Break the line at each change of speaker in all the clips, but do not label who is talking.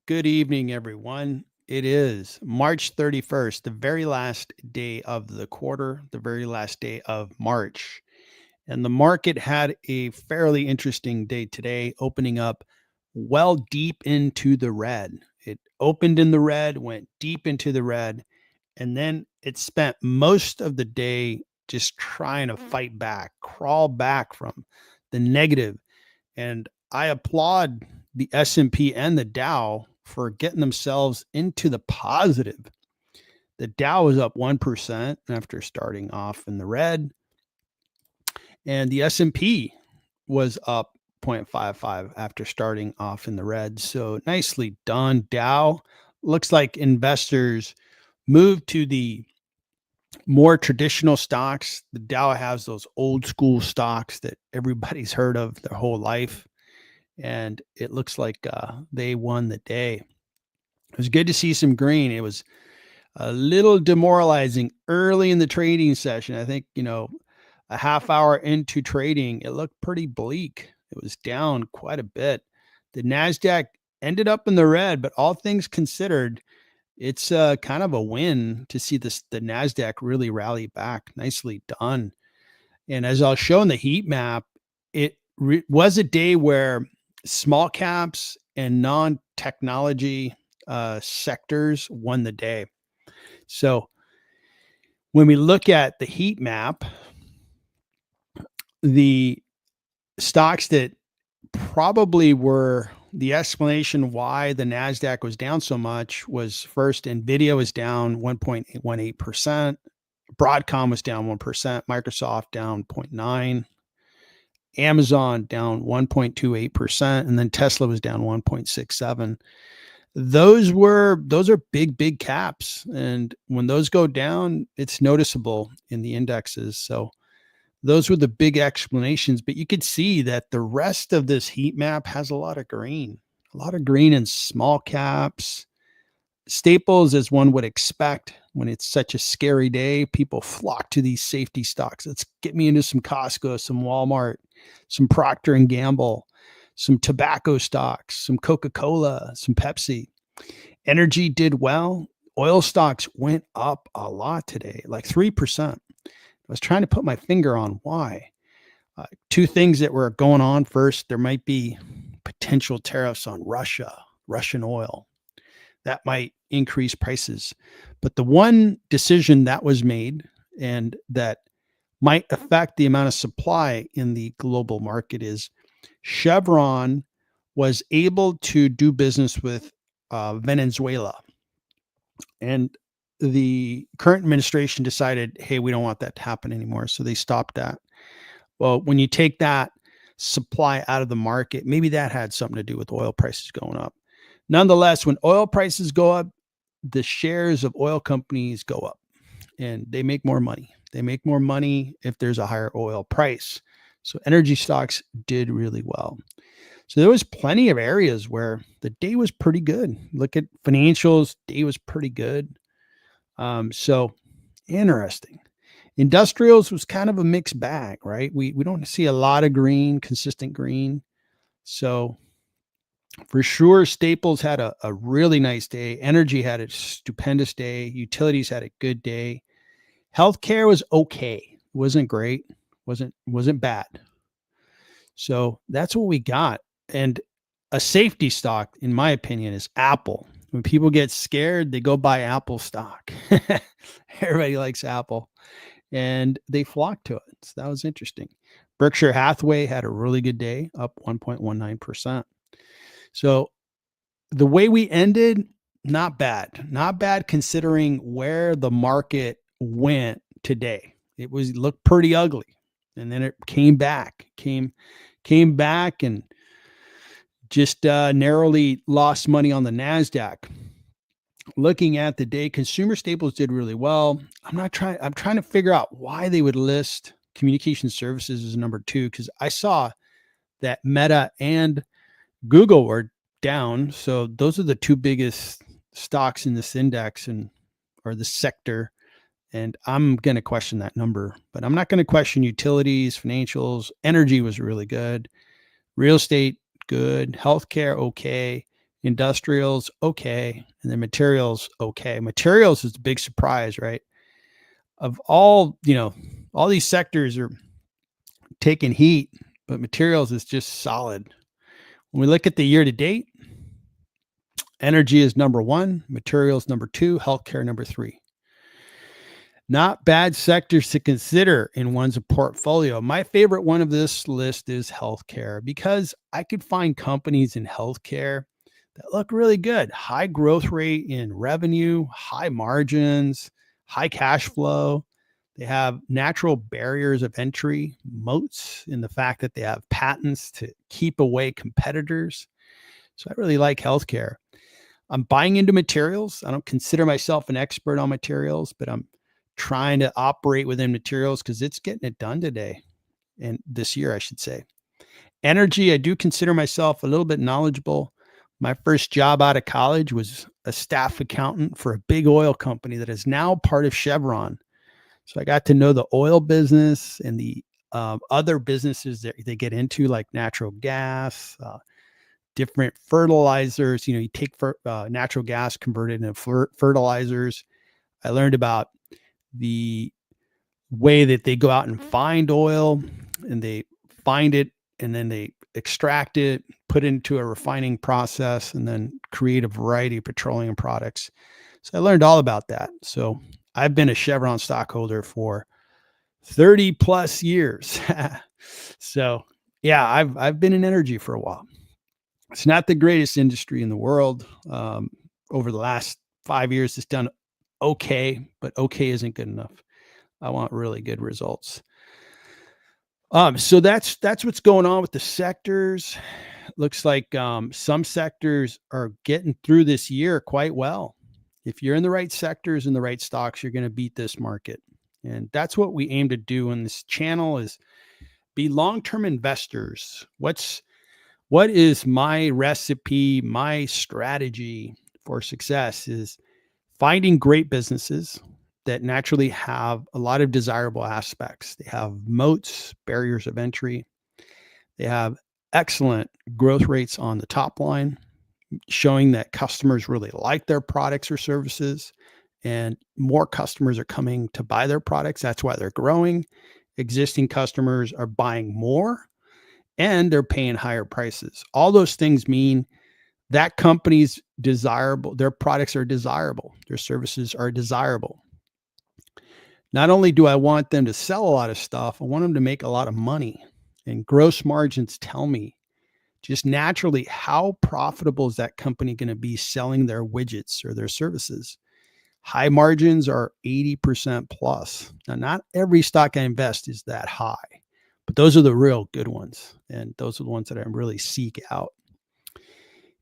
Good evening, everyone. It is March 31st, the very last day of the quarter, the very last day of March. And the market had a fairly interesting day today, opening up well deep into the red. It opened in the red, went deep into the red, and then it spent most of the day just trying to fight back, crawl back from the negative. And I applaud the S&P and the Dow for getting themselves into the positive. The Dow was up 1% after starting off in the red, and the S&P was up 0.55 after starting off in the red. So nicely done, Dow. Looks like investors moved to the more traditional stocks. The Dow has those old school stocks that everybody's heard of their whole life, and it looks like they won the day. It was good to see some green. It was a little demoralizing early in the trading session. I think, a half hour into trading, it looked pretty bleak. It was down quite a bit. The NASDAQ ended up in the red, but all things considered, it's kind of a win to see the NASDAQ really rally back. Nicely done. And as I'll show in the heat map, it was a day where small caps and non-technology sectors won the day. So when we look at the heat map, the stocks that probably were the explanation why the NASDAQ was down so much was first, NVIDIA was down 1.18%. Broadcom was down 1%. Microsoft down 0.9%. Amazon down 1.28%. And then Tesla was down 1.67%. Those are big caps. And when those go down, it's noticeable in the indexes. So those were the big explanations, but you could see that the rest of this heat map has a lot of green in small caps. Staples, as one would expect when it's such a scary day, people flock to these safety stocks. Let's get me into some Costco, some Walmart, some Procter and Gamble, some tobacco stocks, some Coca-Cola, some Pepsi. Energy did well. Oil stocks went up a lot today, like 3%. I was trying to put my finger on why. Two things that were going on. First, there might be potential tariffs on Russian oil. That might increase prices. But the one decision that was made and that might affect the amount of supply in the global market is Chevron was able to do business with Venezuela. And the current administration decided, hey, we don't want that to happen anymore. So they stopped that. Well, when you take that supply out of the market, maybe that had something to do with oil prices going up. Nonetheless, when oil prices go up, the shares of oil companies go up and they make more money. They make more money if there's a higher oil price. So energy stocks did really well. So there was plenty of areas where the day was pretty good. Look at financials, day was pretty good. So interesting. Industrials was kind of a mixed bag, right? We don't see a lot of green, consistent green. So for sure, Staples had a really nice day. Energy had a stupendous day. Utilities had a good day. Healthcare was okay. It wasn't great. Wasn't bad. So that's what we got. And a safety stock, in my opinion, is Apple. When people get scared, they go buy Apple stock. Everybody likes Apple. And they flocked to it. So that was interesting. Berkshire Hathaway had a really good day, up 1.19%. So the way we ended, not bad considering where the market went today. It looked pretty ugly, and then it came back and just narrowly lost money on the NASDAQ. Looking at the day, consumer staples did really well. I'm trying to figure out why they would list communication services as number 2, because I saw that Meta and Google were down. So those are the two biggest stocks in this index or the sector. And I'm going to question that number, but I'm not going to question utilities, financials. Energy was really good. Real estate, good. Healthcare, okay. Industrials, okay. And then materials, okay. Materials is the big surprise, right? Of all, all these sectors are taking heat, but materials is just solid. When we look at the year to date, energy is number one, materials number two, healthcare number three. Not bad sectors to consider in one's portfolio. My favorite one of this list is healthcare because I could find companies in healthcare that look really good. High growth rate in revenue, high margins, high cash flow. They have natural barriers of entry, moats in the fact that they have patents to keep away competitors. So I really like healthcare. I'm buying into materials. I don't consider myself an expert on materials, but I'm trying to operate within materials because it's getting it done today and this year, I should say. Energy, I do consider myself a little bit knowledgeable. My first job out of college was a staff accountant for a big oil company that is now part of Chevron. So I got to know the oil business and the other businesses that they get into, like natural gas, different fertilizers. You take natural gas, convert it into fertilizers. I learned about the way that they go out and find oil, and they find it and then they extract it, put it into a refining process, and then create a variety of petroleum products. So I learned all about that. So I've been a Chevron stockholder for 30 plus years. So yeah, I've been in energy for a while. It's not the greatest industry in the world. Over the last 5 years, it's done okay, but okay isn't good enough. I want really good results. So that's what's going on with the sectors. Looks like some sectors are getting through this year quite well. If you're in the right sectors and the right stocks, you're going to beat this market. And that's what we aim to do on this channel, is be long-term investors. What is my recipe, my strategy for success is finding great businesses that naturally have a lot of desirable aspects. They have moats, barriers of entry. They have excellent growth rates on the top line, showing that customers really like their products or services, and more customers are coming to buy their products. That's why they're growing. Existing customers are buying more and they're paying higher prices. All those things mean that company's desirable, their products are desirable, their services are desirable. Not only do I want them to sell a lot of stuff, I want them to make a lot of money. And gross margins tell me just naturally how profitable is that company going to be selling their widgets or their services. High margins are 80% plus. Now, not every stock I invest is that high, but those are the real good ones. And those are the ones that I really seek out.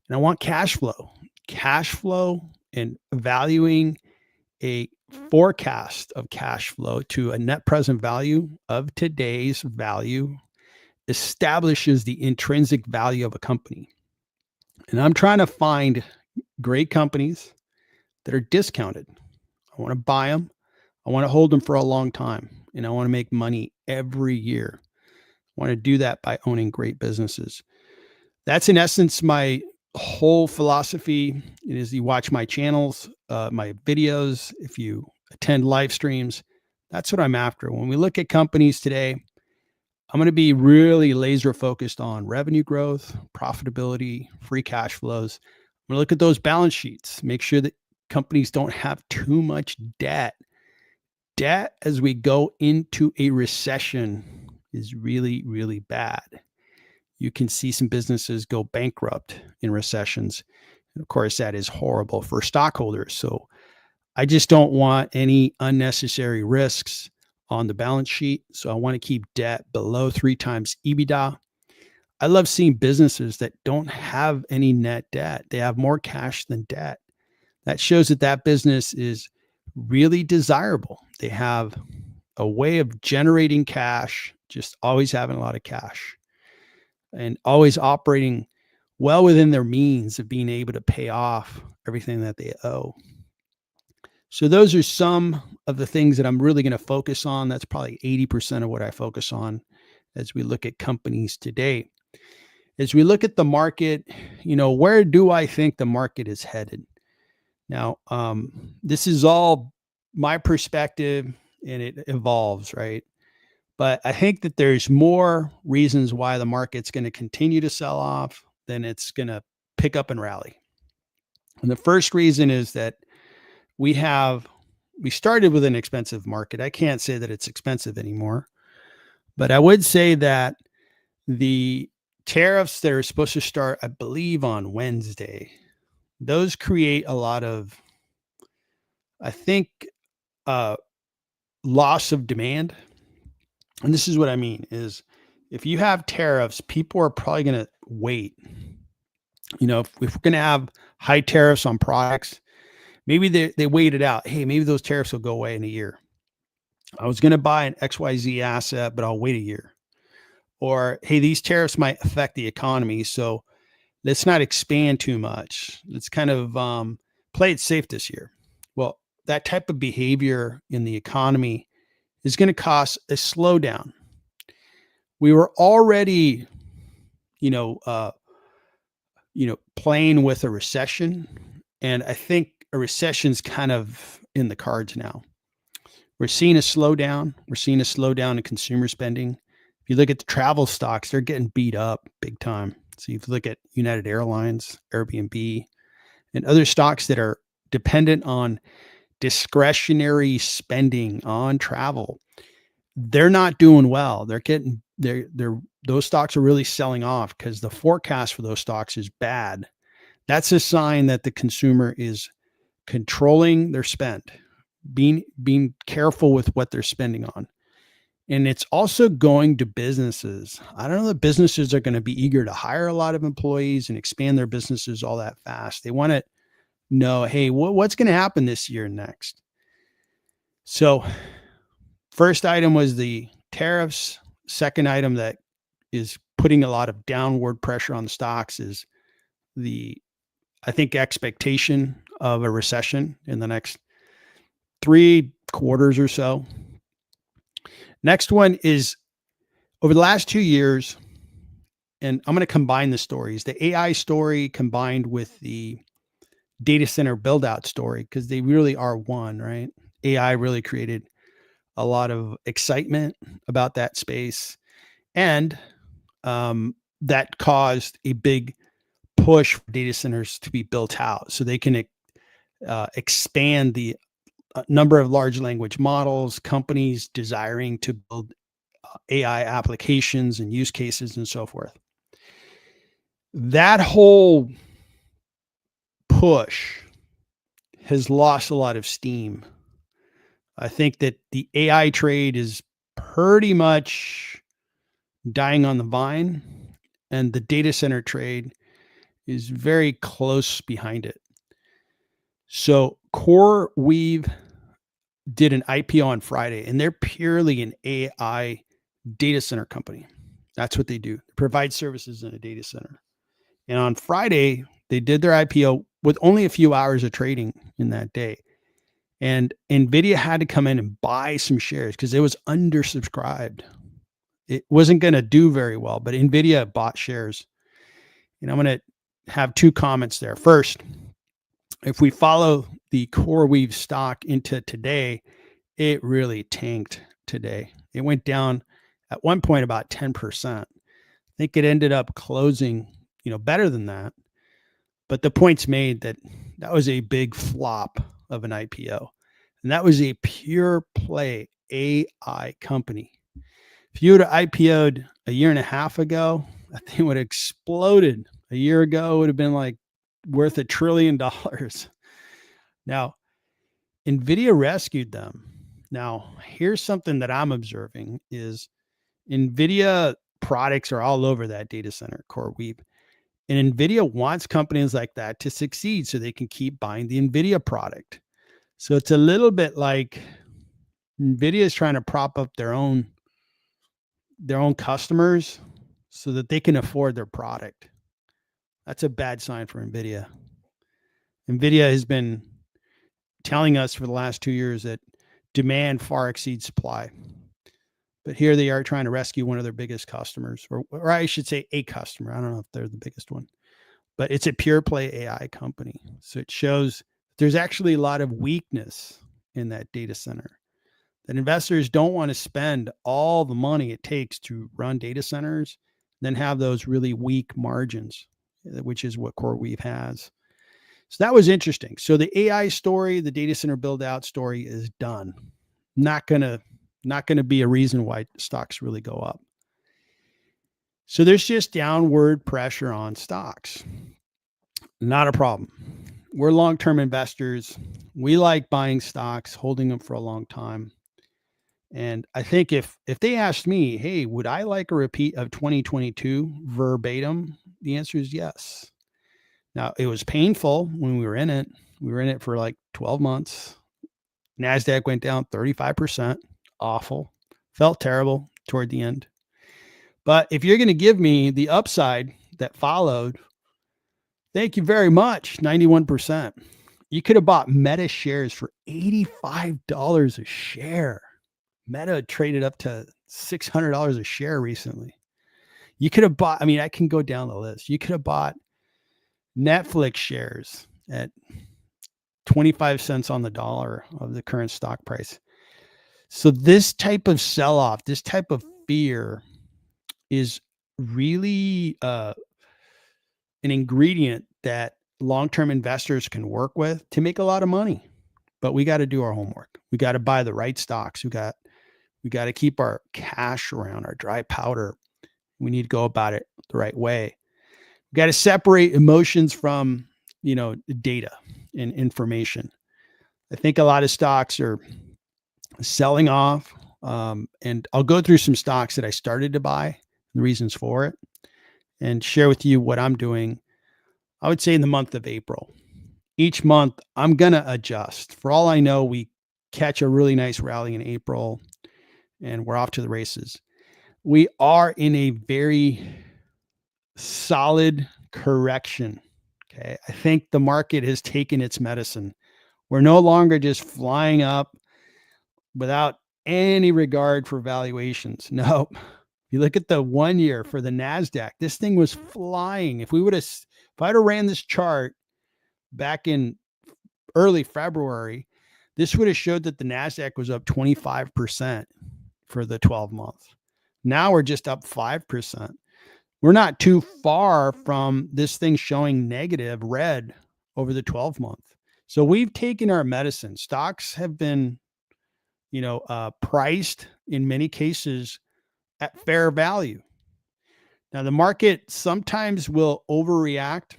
And I want cash flow and valuing a forecast of cash flow to a net present value of today's value establishes the intrinsic value of a company. And I'm trying to find great companies that are discounted. I want to buy them. I want to hold them for a long time. And I want to make money every year. I want to do that by owning great businesses. That's in essence my whole philosophy. It is, you watch my channels, my videos, if you attend live streams, that's what I'm after. When we look at companies today, I'm going to be really laser focused on revenue growth, profitability, free cash flows. I'm going to look at those balance sheets, make sure that companies don't have too much debt. Debt as we go into a recession is really, really bad. You can see some businesses go bankrupt in recessions. And of course, that is horrible for stockholders. So I just don't want any unnecessary risks on the balance sheet. So I want to keep debt below 3 times EBITDA. I love seeing businesses that don't have any net debt. They have more cash than debt. That shows that that business is really desirable. They have a way of generating cash, just always having a lot of cash, and always operating well within their means of being able to pay off everything that they owe. So those are some of the things that I'm really going to focus on. That's probably 80% of what I focus on as we look at companies today. As we look at the market, where do I think the market is headed? Now, this is all my perspective and it evolves, right? But I think that there's more reasons why the market's going to continue to sell off than it's going to pick up and rally. And the first reason is that we have we started with an expensive market. I can't say that it's expensive anymore, but I would say that the tariffs that are supposed to start, I believe, on Wednesday, those create a lot of, I think, uh, loss of demand. And this is what I mean is if you have tariffs, people are probably going to wait. If we're going to have high tariffs on products, maybe they wait it out. Hey, maybe those tariffs will go away in a year. I was going to buy an XYZ asset, but I'll wait a year. Or, hey, these tariffs might affect the economy. So let's not expand too much. Let's kind of play it safe this year. Well, that type of behavior in the economy is going to cause a slowdown. We were already, you know, uh, playing with a recession, and I think a recession's kind of in the cards now. We're seeing a slowdown. We're seeing a slowdown in consumer spending. If you look at the travel stocks, they're getting beat up big time. So if you look at United Airlines, Airbnb, and other stocks that are dependent on discretionary spending on travel, they're not doing well. They're those stocks are really selling off because the forecast for those stocks is bad. That's a sign that the consumer is controlling their spend, being careful with what they're spending on. And it's also going to businesses. I don't know that businesses are going to be eager to hire a lot of employees and expand their businesses all that fast. They want to know, hey, what's going to happen this year and next? So, first item was the tariffs. Second item that is putting a lot of downward pressure on the stocks is I think, expectation of a recession in the next 3 quarters or so. Next one is over the last 2 years, and I'm going to combine the stories, the AI story combined with the data center build out story, because they really are one, right? AI really created a lot of excitement about that space. And that caused a big push for data centers to be built out so they can expand the number of large language models, companies desiring to build AI applications and use cases and so forth. That whole push has lost a lot of steam. I think that the AI trade is pretty much dying on the vine, and the data center trade is very close behind it. So CoreWeave did an IPO on Friday, and they're purely an AI data center company. That's what they do. They provide services in a data center. And on Friday, they did their IPO with only a few hours of trading in that day. And NVIDIA had to come in and buy some shares because it was undersubscribed. It wasn't going to do very well, but NVIDIA bought shares. And I'm going to have 2 comments there. First, if we follow the CoreWeave stock into today, it really tanked today. It went down at one point about 10%. I think it ended up closing, better than that. But the point's made that was a big flop of an IPO. And that was a pure play AI company. If you would have IPO'd a year and a half ago, that thing would have exploded. A year ago, it would have been like worth $1 trillion. Now, NVIDIA rescued them. Now, here's something that I'm observing is NVIDIA products are all over that data center, CoreWeave. And NVIDIA wants companies like that to succeed so they can keep buying the NVIDIA product. So it's a little bit like NVIDIA is trying to prop up their own customers so that they can afford their product. That's a bad sign for NVIDIA. NVIDIA has been telling us for the last 2 years that demand far exceeds supply. But here they are trying to rescue one of their biggest customers, or I should say a customer. I don't know if they're the biggest one, but it's a pure play AI company. So it shows there's actually a lot of weakness in that data center, that investors don't want to spend all the money it takes to run data centers, then have those really weak margins, which is what CoreWeave has. So that was interesting. So the AI story, the data center build out story is done. Not gonna be a reason why stocks really go up. So there's just downward pressure on stocks. Not a problem. We're long-term investors. We like buying stocks, holding them for a long time. And I think if they asked me, hey, would I like a repeat of 2022 verbatim? The answer is yes. Now, it was painful when we were in it. We were in it for like 12 months. NASDAQ went down 35%. Awful. Felt terrible toward the end. But if you're going to give me the upside that followed, thank you very much, 91%. You could have bought Meta shares for $85 a share. Meta traded up to $600 a share recently. You could have bought, I mean, I can go down the list. You could have bought Netflix shares at 25 cents on the dollar of the current stock price. So this type of sell-off, this type of fear is really an ingredient that long-term investors can work with to make a lot of money. But we got to do our homework. We got to buy the right stocks. We got to keep our cash around, our dry powder. We need to go about it the right way. We got to separate emotions from, data and information. I think a lot of stocks are selling off. And I'll go through some stocks that I started to buy, the reasons for it, and share with you what I'm doing. I would say in the month of April. Each month, I'm going to adjust. For all I know, we catch a really nice rally in April and we're off to the races. We are in a very solid correction. Okay. I think the market has taken its medicine. We're no longer just flying up without any regard for valuations. No, you look at the 1 year for the NASDAQ, this thing was flying. If I'd have ran this chart back in early February, this would have showed that the NASDAQ was up 25% for the 12 month. Now we're just up 5%. We're not too far from this thing showing negative red over the 12 month. So we've taken our medicine. Stocks have been, priced in many cases at fair value. Now the market sometimes will overreact.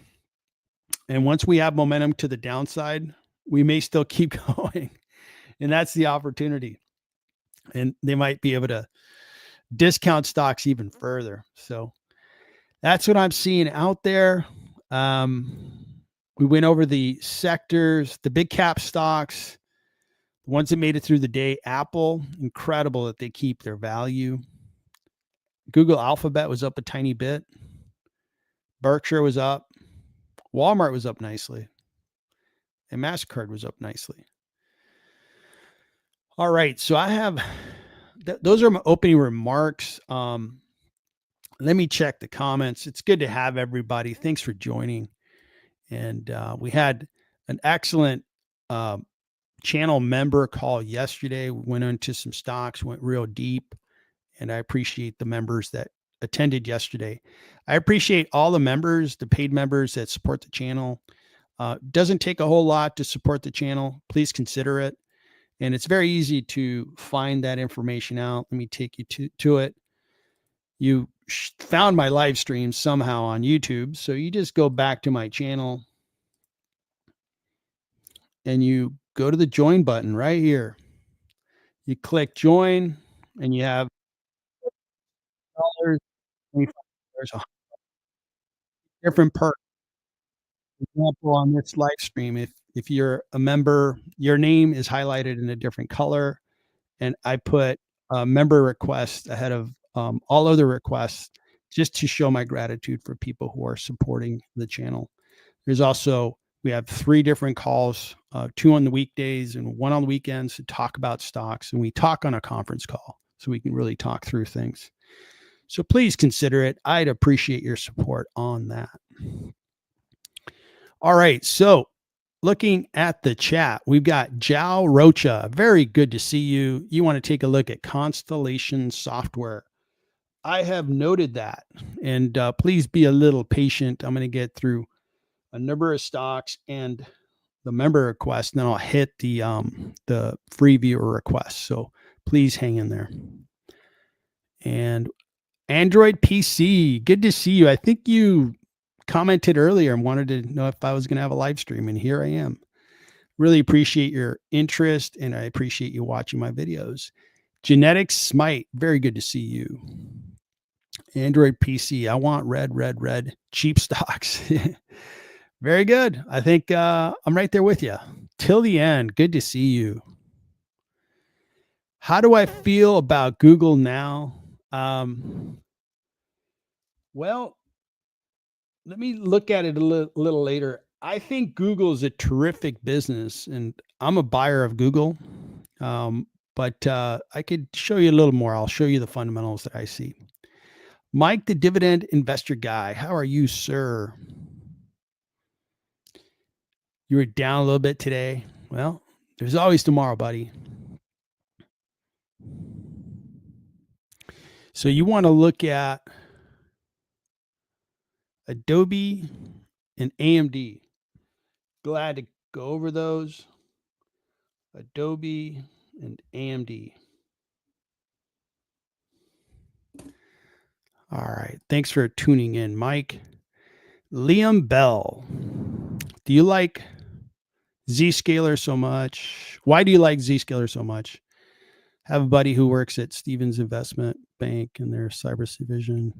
And once we have momentum to the downside, we may still keep going. And that's the opportunity. And they might be able to discount stocks even further. So that's what I'm seeing out there. We went over the sectors, the big cap stocks, the ones that made it through the day. Apple, incredible that they keep their value. Google Alphabet was up a tiny bit. Berkshire was up. Walmart was up nicely. And MasterCard was up nicely. All right. So I have, those are my opening remarks. Let me check the comments. It's good to have everybody. Thanks for joining. And we had an excellent channel member call yesterday. We went into some stocks, went real deep. And I appreciate the members that attended yesterday. I appreciate all the members, the paid members that support the channel. Doesn't take a whole lot to support the channel. Please consider it. And it's very easy to find that information out. Let me take you to it. You found my live stream somehow on YouTube. So you just go back to my channel and you go to the join button right here. You click join and you have $25, different perks. For example, on this live stream, if you're a member, your name is highlighted in a different color, and I put a member request ahead of all other requests just to show my gratitude for people who are supporting the channel. There's also, we have 3 different calls, 2 on the weekdays and 1 on the weekends to talk about stocks, and we talk on a conference call. so we can really talk through things. So please consider it. I'd appreciate your support on that. All right. So looking at the chat, we've got Jao Rocha. Very good to see you. You want to take a look at Constellation Software. I have noted that, and please be a little patient. I'm going to get through a number of stocks and the member request, and then I'll hit the free viewer request. So please hang in there. And Android PC, good to see you. I think you commented earlier and wanted to know if I was going to have a live stream, and here I am. Really appreciate your interest, and I appreciate you watching my videos. Genetics Smite, very good to see you. Android PC, I want red, cheap stocks. Very good. I think I'm right there with you. Till the end, good to see you. How do I feel about Google now? Well, let me look at it a little later. I think Google is a terrific business, and I'm a buyer of Google. But I could show you a little more. I'll show you the fundamentals that I see. Mike, the dividend investor guy, how are you, sir? You were down a little bit today. Well, there's always tomorrow, buddy. So you want to look at Adobe and AMD. Glad to go over those. Adobe and AMD. All right. Thanks for tuning in, Mike. Liam Bell. Do you like Zscaler so much? Why do you like Zscaler so much? I have a buddy who works at Stevens Investment Bank in their cyber division.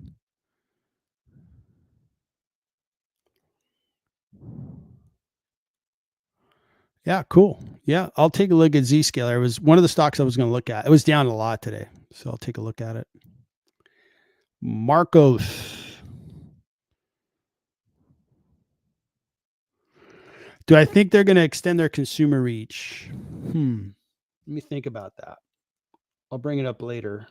Yeah, cool. Yeah, I'll take a look at Zscaler. It was one of the stocks I was going to look at. It was down a lot today, so I'll take a look at it. Marcos. Do I think they're going to extend their consumer reach? Let me think about that. I'll bring it up later.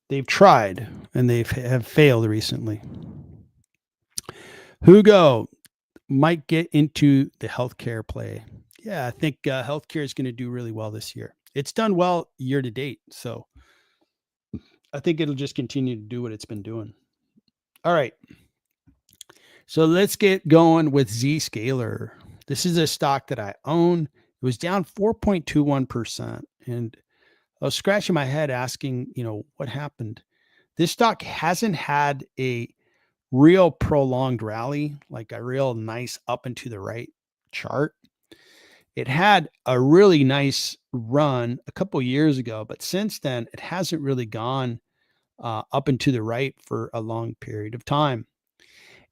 They've tried, and they have failed recently. Hugo might get into the healthcare play. Yeah, I think healthcare is going to do really well this year. It's done well year to date, so I think it'll just continue to do what it's been doing. All right. So let's get going with Zscaler. This is a stock that I own. It was down 4.21%. And I was scratching my head asking, what happened? This stock hasn't had a real prolonged rally, like a real nice up and to the right chart. It had a really nice run a couple years ago, but since then it hasn't really gone up and to the right for a long period of time.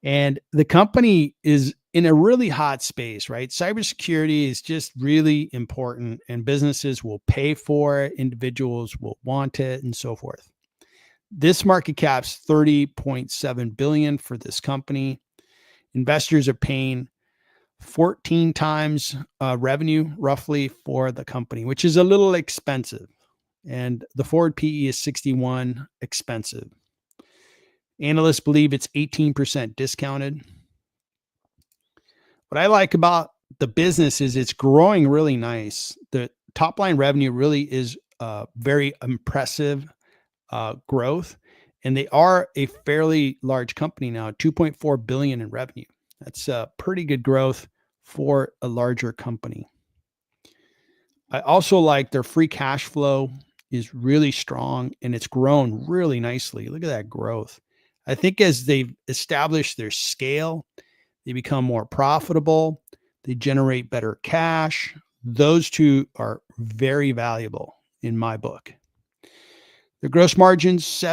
And the company is in a really hot space, right? Cybersecurity is just really important, and businesses will pay for it, individuals will want it, and so forth. This market cap's $30.7 billion for this company. Investors are paying 14 times revenue roughly for the company, which is a little expensive. And the forward PE is 61, expensive. Analysts believe it's 18% discounted. What I like about the business is it's growing really nice. The top line revenue really is very impressive growth. And they are a fairly large company now, 2.4 billion in revenue. That's a pretty good growth for a larger company. I also like their free cash flow is really strong, and it's grown really nicely. Look at that growth. I think as they've established their scale, they become more profitable, they generate better cash. Those two are very valuable in my book. The gross margins,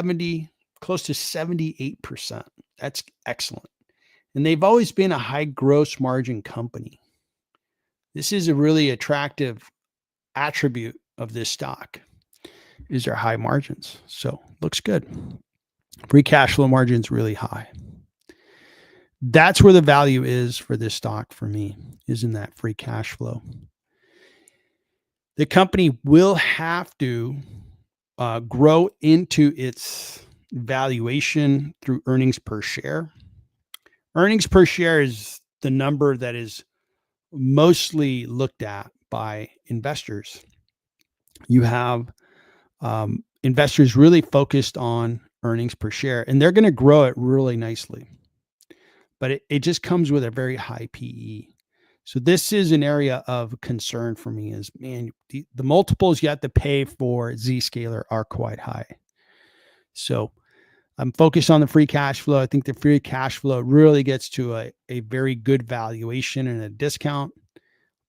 close to 78%. That's excellent. And they've always been a high gross margin company. This is a really attractive attribute of this stock, is their high margins. So looks good. Free cash flow margins really high. That's where the value is for this stock for me, is in that free cash flow. The company will have to grow into its valuation through earnings per share. Earnings per share is the number that is mostly looked at by investors. You have investors really focused on earnings per share, and they're going to grow it really nicely. But it just comes with a very high PE. So this is an area of concern for me is, man, the multiples you have to pay for Zscaler are quite high. So I'm focused on the free cash flow. I think the free cash flow really gets to a very good valuation and a discount,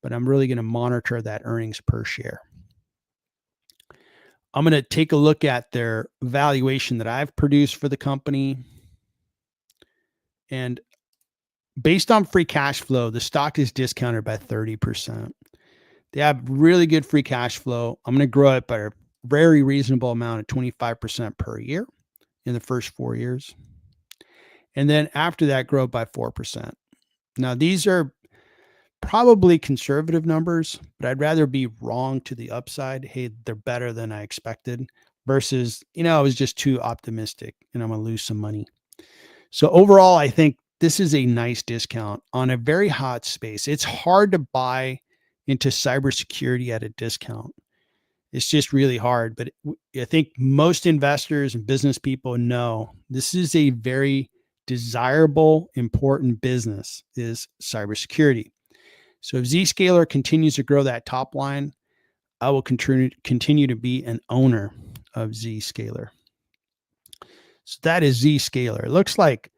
but I'm really going to monitor that earnings per share. I'm going to take a look at their valuation that I've produced for the company. And based on free cash flow, the stock is discounted by 30%. They have really good free cash flow. I'm going to grow it by a very reasonable amount of 25% per year in the first 4 years. And then after that, grow by 4%. Now, these are probably conservative numbers, but I'd rather be wrong to the upside. Hey, they're better than I expected versus, I was just too optimistic and I'm going to lose some money. So overall, I think this is a nice discount on a very hot space. It's hard to buy into cybersecurity at a discount. It's just really hard. But I think most investors and business people know this is a very desirable, important business is cybersecurity. So if Zscaler continues to grow that top line, I will continue to be an owner of Zscaler. So that is Zscaler. It looks like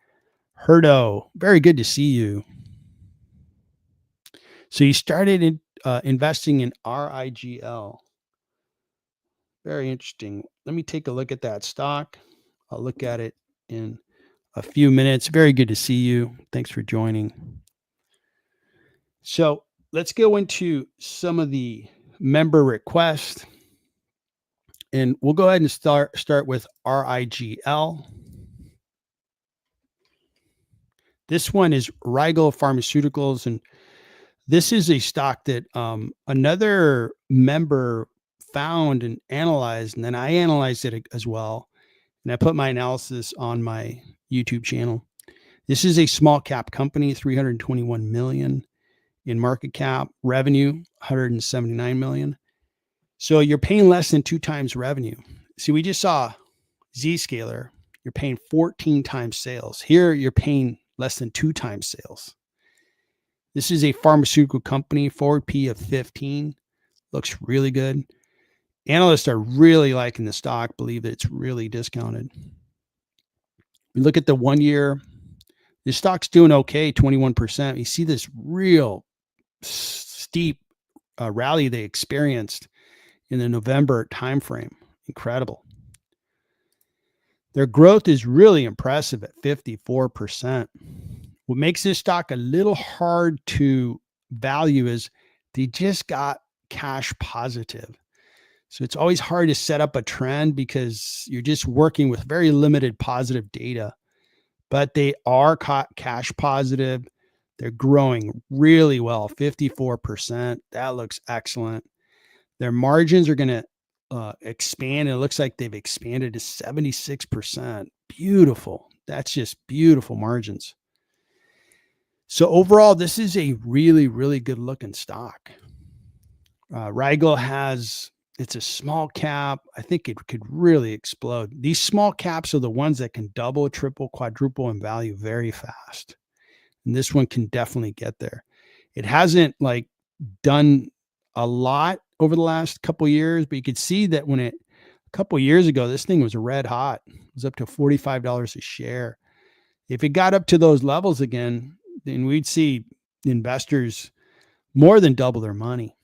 Herdo, very good to see you. So you started investing in RIGL. Very interesting. Let me take a look at that stock. I'll look at it in a few minutes. Very good to see you. Thanks for joining. So let's go into some of the member requests. And we'll go ahead and start with RIGL. This one is Rigel Pharmaceuticals, and this is a stock that another member found and analyzed, and then I analyzed it as well. And I put my analysis on my YouTube channel. This is a small cap company, 321 million in market cap, revenue 179 million. So you're paying less than 2 times revenue. See, we just saw Zscaler, you're paying 14 times sales. Here you're paying less than 2 times sales. This is a pharmaceutical company, forward P of 15. Looks really good. Analysts are really liking the stock, believe that it's really discounted. We look at the 1 year, the stock's doing okay, 21%. You see this real steep rally they experienced in the November timeframe. Incredible. Their growth is really impressive at 54%. What makes this stock a little hard to value is they just got cash positive. So it's always hard to set up a trend because you're just working with very limited positive data. But they are cash positive. They're growing really well, 54%. That looks excellent. Their margins are going to expand. It looks like they've expanded to 76%. Beautiful. That's just beautiful margins. So overall, this is a really, really good looking stock. Rigel it's a small cap. I think it could really explode. These small caps are the ones that can double, triple, quadruple in value very fast. And this one can definitely get there. It hasn't done a lot over the last couple of years, but you could see that a couple of years ago, this thing was red hot. It was up to $45 a share. If it got up to those levels again, then we'd see investors more than double their money,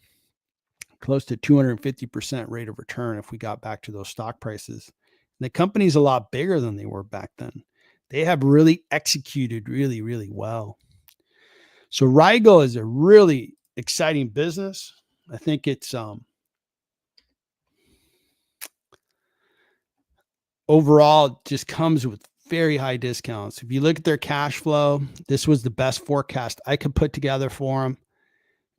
close to 250% rate of return if we got back to those stock prices. And the company's a lot bigger than they were back then. They have really executed really, really well. So Rigel is a really exciting business. I think it's overall just comes with very high discounts. If you look at their cash flow, this was the best forecast I could put together for them.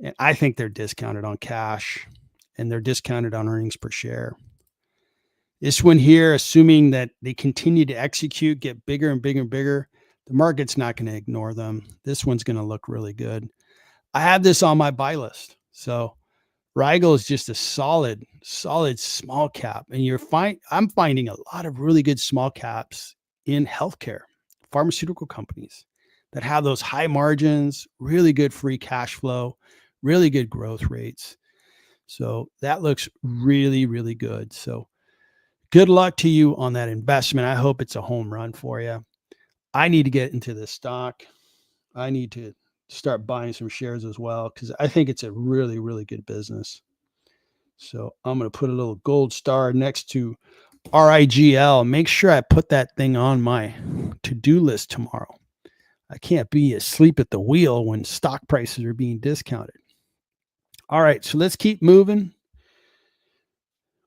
And I think they're discounted on cash. and they're discounted on earnings per share. This one here, assuming that they continue to execute, get bigger and bigger and bigger, the market's not going to ignore them. This one's going to look really good. I have this on my buy list. So Rigel is just a solid small cap. And I'm finding a lot of really good small caps in healthcare, pharmaceutical companies that have those high margins, really good free cash flow, really good growth rates. So that looks really, really good. So good luck to you on that investment. I hope it's a home run for you. I need to get into this stock. I need to start buying some shares as well because I think it's a really, really good business. So I'm going to put a little gold star next to RIGL. Make sure I put that thing on my to-do list tomorrow. I can't be asleep at the wheel when stock prices are being discounted. All right, so let's keep moving.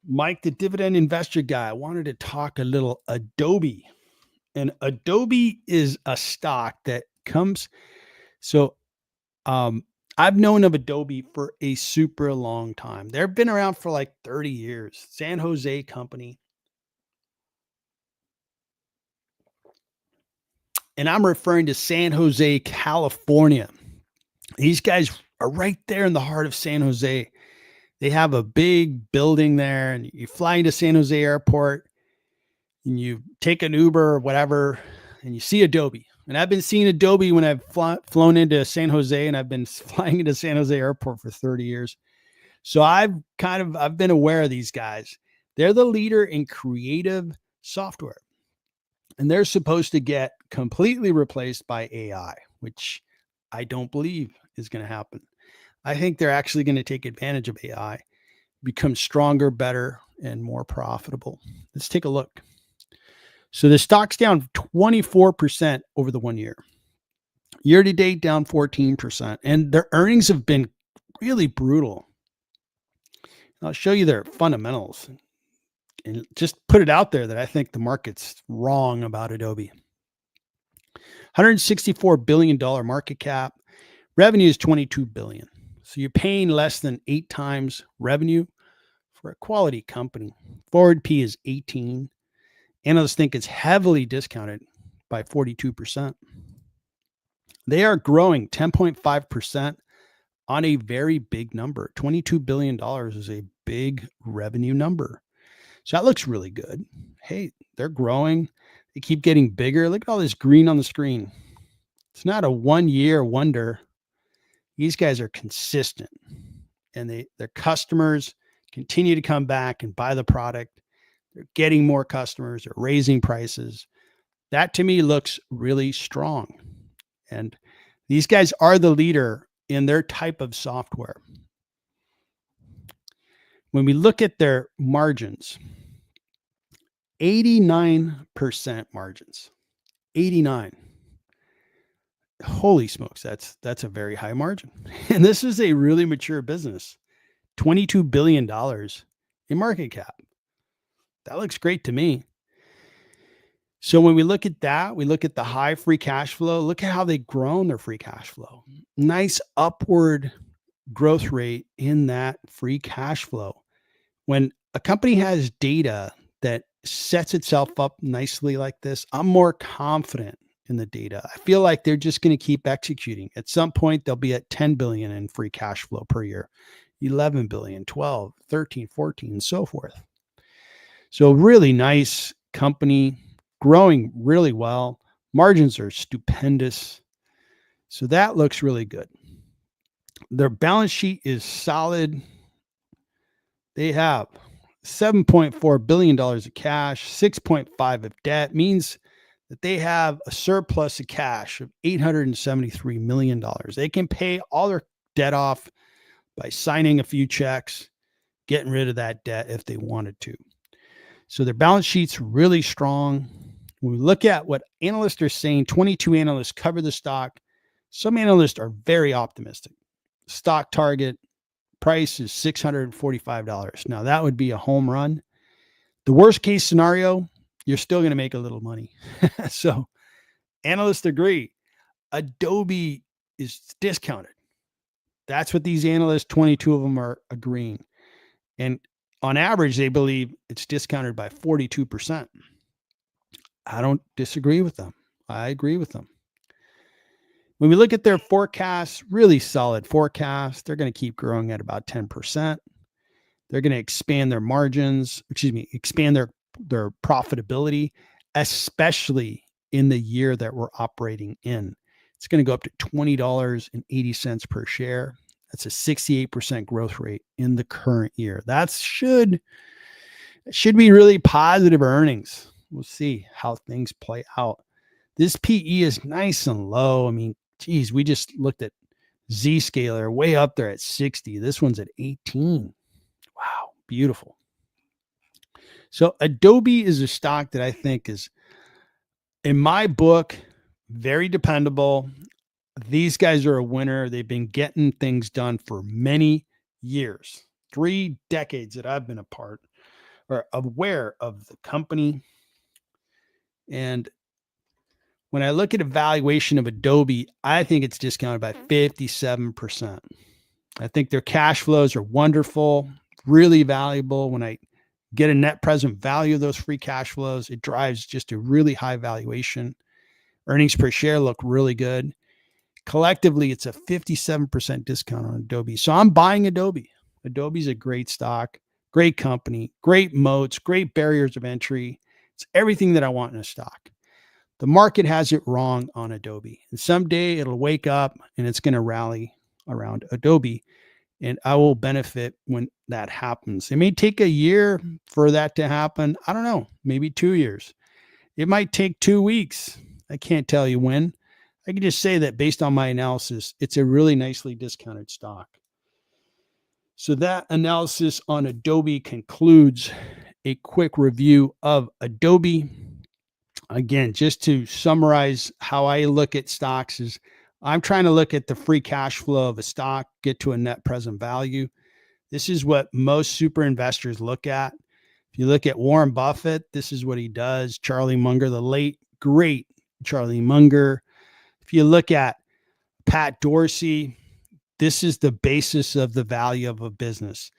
Mike, the dividend investor guy, I wanted to talk a little Adobe. And Adobe is a stock that comes. So I've known of Adobe for a super long time. They've been around for like 30 years. San Jose company. And I'm referring to San Jose, California. These guys are right there in the heart of San Jose. They have a big building there, and you fly into San Jose Airport, and you take an Uber or whatever, and you see Adobe. And I've been seeing Adobe when I've flown into San Jose, and I've been flying into San Jose Airport for 30 years. So I've been aware of these guys. They're the leader in creative software. And they're supposed to get completely replaced by AI, which I don't believe is going to happen. I think they're actually going to take advantage of AI, become stronger, better, and more profitable. Let's take a look. So the stock's down 24% over the 1 year. Year to date, down 14%. And their earnings have been really brutal. I'll show you their fundamentals and just put it out there that I think the market's wrong about Adobe. $164 billion market cap. Revenue is $22 billion. So you're paying less than 8 times revenue for a quality company. Forward P is 18. Analysts think it's heavily discounted by 42%. They are growing 10.5% on a very big number. $22 billion is a big revenue number. So that looks really good. Hey, they're growing. They keep getting bigger. Look at all this green on the screen. It's not a 1 year wonder. These guys are consistent, and their customers continue to come back and buy the product. They're getting more customers. They're raising prices. That to me looks really strong. And these guys are the leader in their type of software. When we look at their margins, 89% margins. 89. Holy smokes, that's a very high margin. And this is a really mature business. $22 billion in market cap. That looks great to me. So when we look at that, we look at the high free cash flow. Look at how they've grown their free cash flow. Nice upward growth rate in that free cash flow. When a company has data that sets itself up nicely like this, I'm more confident in the data. I feel like they're just going to keep executing. At some point, they'll be at 10 billion in free cash flow per year, 11 billion, 12, 13, 14, and so forth. So really nice company, growing really well. Margins are stupendous. So that looks really good. Their balance sheet is solid. They have $7.4 billion of cash, 6.5 of debt, means that they have a surplus of cash of $873 million. They can pay all their debt off by signing a few checks, getting rid of that debt if they wanted to. So their balance sheet's really strong. When we look at what analysts are saying, 22 analysts cover the stock. Some analysts are very optimistic. Stock target price is $645. Now that would be a home run. The worst case scenario, you're still going to make a little money. So analysts agree. Adobe is discounted. That's what these analysts, 22 of them, are agreeing. And on average, they believe it's discounted by 42%. I don't disagree with them. I agree with them. When we look at their forecasts, really solid forecast, they're going to keep growing at about 10%. They're going to expand their margins, expand their profitability, especially in the year that we're operating in. It's going to go up to $20.80 per share. That's a 68% growth rate in the current year. That should be really positive earnings. We'll see how things play out. This PE is nice and low. I mean, geez, we just looked at Zscaler way up there at 60. This one's at 18. Wow, beautiful. So Adobe is a stock that I think is, in my book, very dependable. These guys are a winner. They've been getting things done for many years, 3 decades that I've been a part or aware of the company. And when I look at a valuation of Adobe, I think it's discounted by 57%. I think their cash flows are wonderful, really valuable. When I get a net present value of those free cash flows, it drives just a really high valuation. Earnings per share look really good. Collectively, it's a 57% discount on Adobe. So I'm buying Adobe. Adobe's a great stock, great company, great moats, great barriers of entry. It's everything that I want in a stock. The market has it wrong on Adobe. And someday it'll wake up and it's going to rally around Adobe. And I will benefit when that happens. It may take a year for that to happen. I don't know, maybe 2 years. It might take 2 weeks. I can't tell you when. I can just say that based on my analysis, it's a really nicely discounted stock. So that analysis on Adobe concludes a quick review of Adobe. Again, just to summarize how I look at stocks is I'm trying to look at the free cash flow of a stock, get to a net present value. This is what most super investors look at. If you look at Warren Buffett, this is what he does. Charlie Munger, the late, great Charlie Munger. If you look at Pat Dorsey, this is the basis of the value of a business.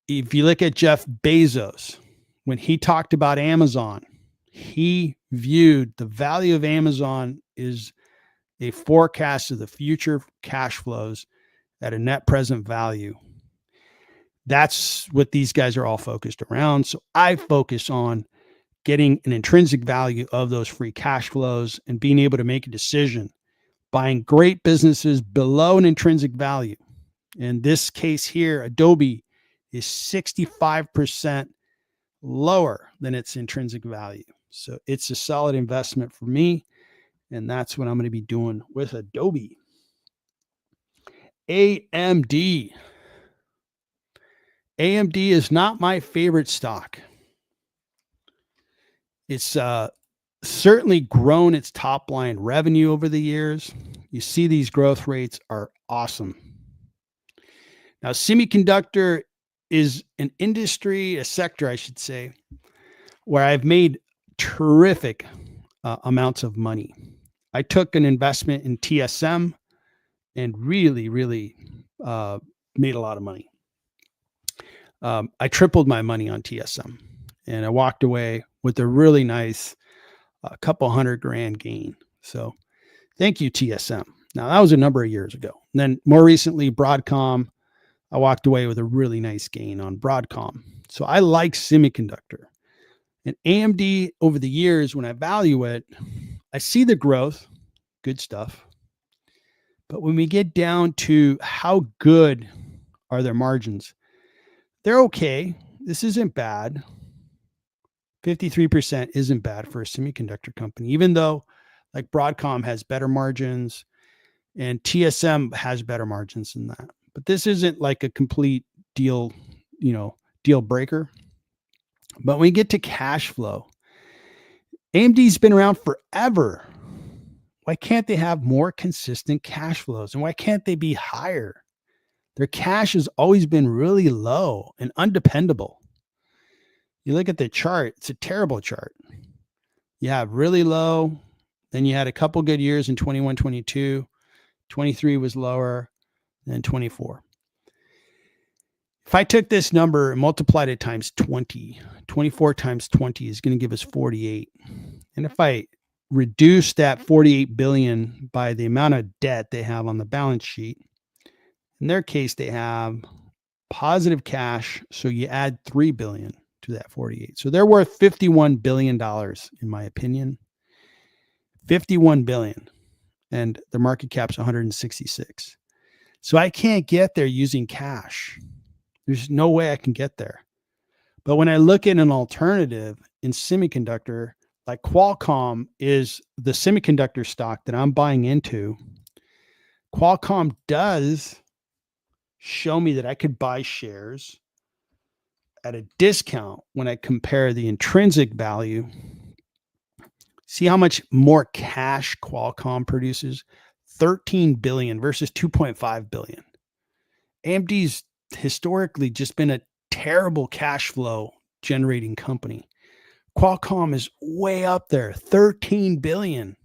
If you look at Jeff Bezos, when he talked about Amazon, he viewed the value of Amazon is a forecast of the future cash flows at a net present value. That's what these guys are all focused around. So I focus on getting an intrinsic value of those free cash flows and being able to make a decision, buying great businesses below an intrinsic value. In this case here, Adobe is 65% lower than its intrinsic value. So it's a solid investment for me. And that's what I'm going to be doing with Adobe. AMD. AMD is not my favorite stock. It's certainly grown its top line revenue over the years. You see these growth rates are awesome. Now, semiconductor is an industry, a sector, I should say, where I've made terrific amounts of money. I took an investment in TSM and really made a lot of money. I tripled my money on TSM and I walked away with a really nice couple $100,000 gain. So thank you, TSM. Now that was a number of years ago. And then more recently, Broadcom, I walked away with a really nice gain on Broadcom. So I like semiconductor. And AMD over the years, when I value it, I see the growth, good stuff. But when we get down to how good are their margins, they're okay. This isn't bad. 53% isn't bad for a semiconductor company, even though like Broadcom has better margins and TSM has better margins than that. But this isn't like a complete deal breaker. But when we get to cash flow, AMD's been around forever. Why can't they have more consistent cash flows? And why can't they be higher? Their cash has always been really low and undependable. You look at the chart, it's a terrible chart. You have really low, then you had a couple good years in 21, 22, 23 was lower, then 24. If I took this number and multiplied it times 20, 24 times 20 is going to give us 48. And if I reduce that 48 billion by the amount of debt they have on the balance sheet, in their case, they have positive cash. So you add 3 billion to that 48. So they're worth $51 billion, in my opinion. 51 billion. And the market cap's 166. So I can't get there using cash. There's no way I can get there. But when I look at an alternative in semiconductor, like Qualcomm is the semiconductor stock that I'm buying into. Qualcomm does show me that I could buy shares at a discount when I compare the intrinsic value. See how much more cash Qualcomm produces? 13 billion versus 2.5 billion. AMD's historically just been a terrible cash flow generating company. Qualcomm is way up there, 13 billion.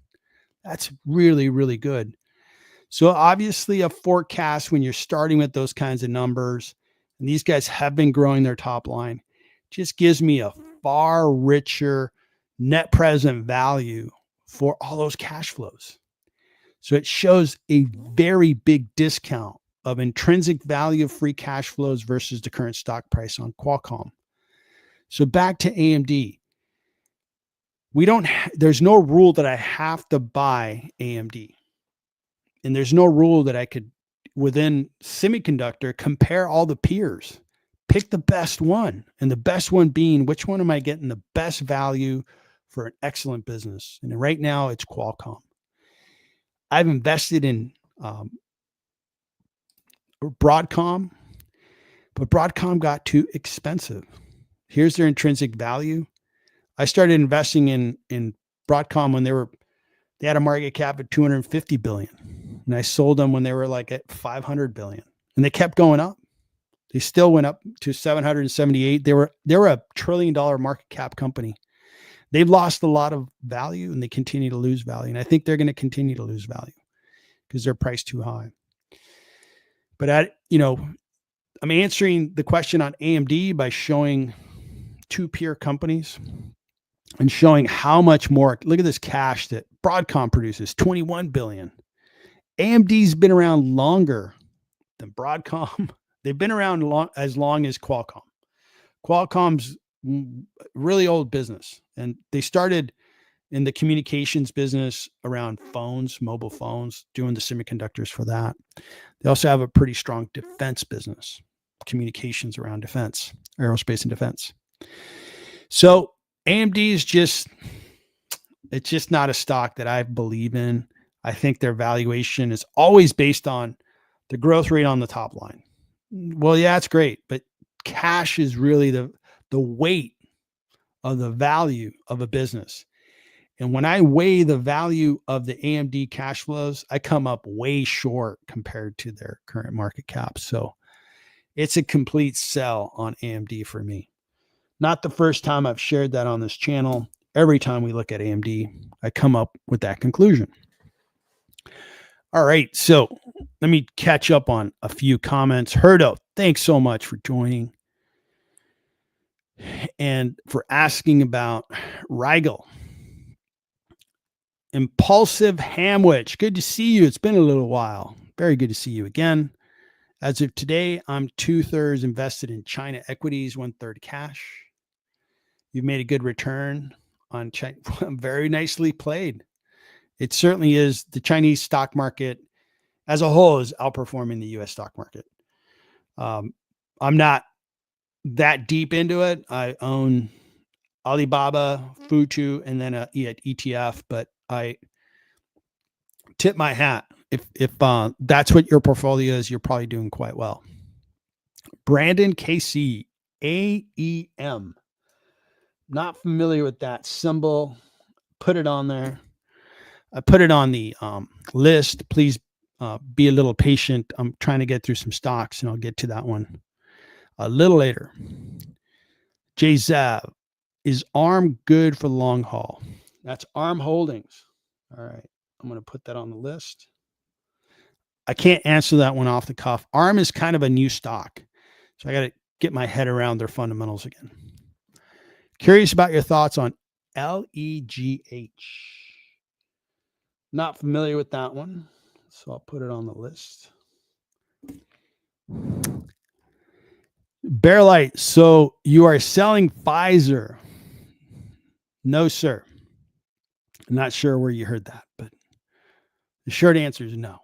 That's really, really good. So obviously a forecast when you're starting with those kinds of numbers, and these guys have been growing their top line, just gives me a far richer net present value for all those cash flows. So it shows a very big discount of intrinsic value of free cash flows versus the current stock price on Qualcomm. So back to AMD. There's no rule that I have to buy AMD. And there's no rule that I could, within semiconductor, compare all the peers. Pick the best one. And the best one being, which one am I getting the best value for an excellent business? And right now it's Qualcomm. I've invested in Broadcom, but Broadcom got too expensive. Here's their intrinsic value. I started investing in Broadcom when they had a market cap at 250 billion. And I sold them when they were like at 500 billion. And they kept going up. They still went up to 778. They were a $1 trillion market cap company. They've lost a lot of value and they continue to lose value. And I think they're going to continue to lose value because they're priced too high. But I'm answering the question on AMD by showing two peer companies and showing how much more. Look at this cash that Broadcom produces, 21 billion. AMD's been around longer than Broadcom. They've been around as long as Qualcomm. Qualcomm's really old business, and they started in the communications business around phones, mobile phones, doing the semiconductors for that. They also have a pretty strong defense business, communications around defense, aerospace and defense. So AMD is it's just not a stock that I believe in. I think their valuation is always based on the growth rate on the top line. Well, yeah, it's great, but cash is really the weight of the value of a business. And when I weigh the value of the AMD cash flows, I come up way short compared to their current market cap. So it's a complete sell on AMD for me. Not the first time I've shared that on this channel. Every time we look at AMD, I come up with that conclusion. All right, so let me catch up on a few comments. Herdo, thanks so much for joining and for asking about Rigel. Impulsive Hamwich, good to see you. It's been a little while. Very good to see you again. As of today, I'm 2/3 invested in China equities, 1/3 cash. You've made a good return on China. Very nicely played. It certainly is. The Chinese stock market as a whole is outperforming the U.S. stock market. I'm not that deep into it. I own Alibaba, Futu, and then a ETF, but I tip my hat. If that's what your portfolio is, you're probably doing quite well. Brandon KC, AEM. Not familiar with that symbol. Put it on there. I put it on the list. Please be a little patient. I'm trying to get through some stocks, and I'll get to that one a little later. Jay Zav, is ARM good for the long haul? That's ARM Holdings. All right. I'm going to put that on the list. I can't answer that one off the cuff. ARM is kind of a new stock. So I got to get my head around their fundamentals again. Curious about your thoughts on LEGH. Not familiar with that one, so I'll put it on the list. Bearlight, so you are selling Pfizer? No, sir. I'm not sure where you heard that, but the short answer is no.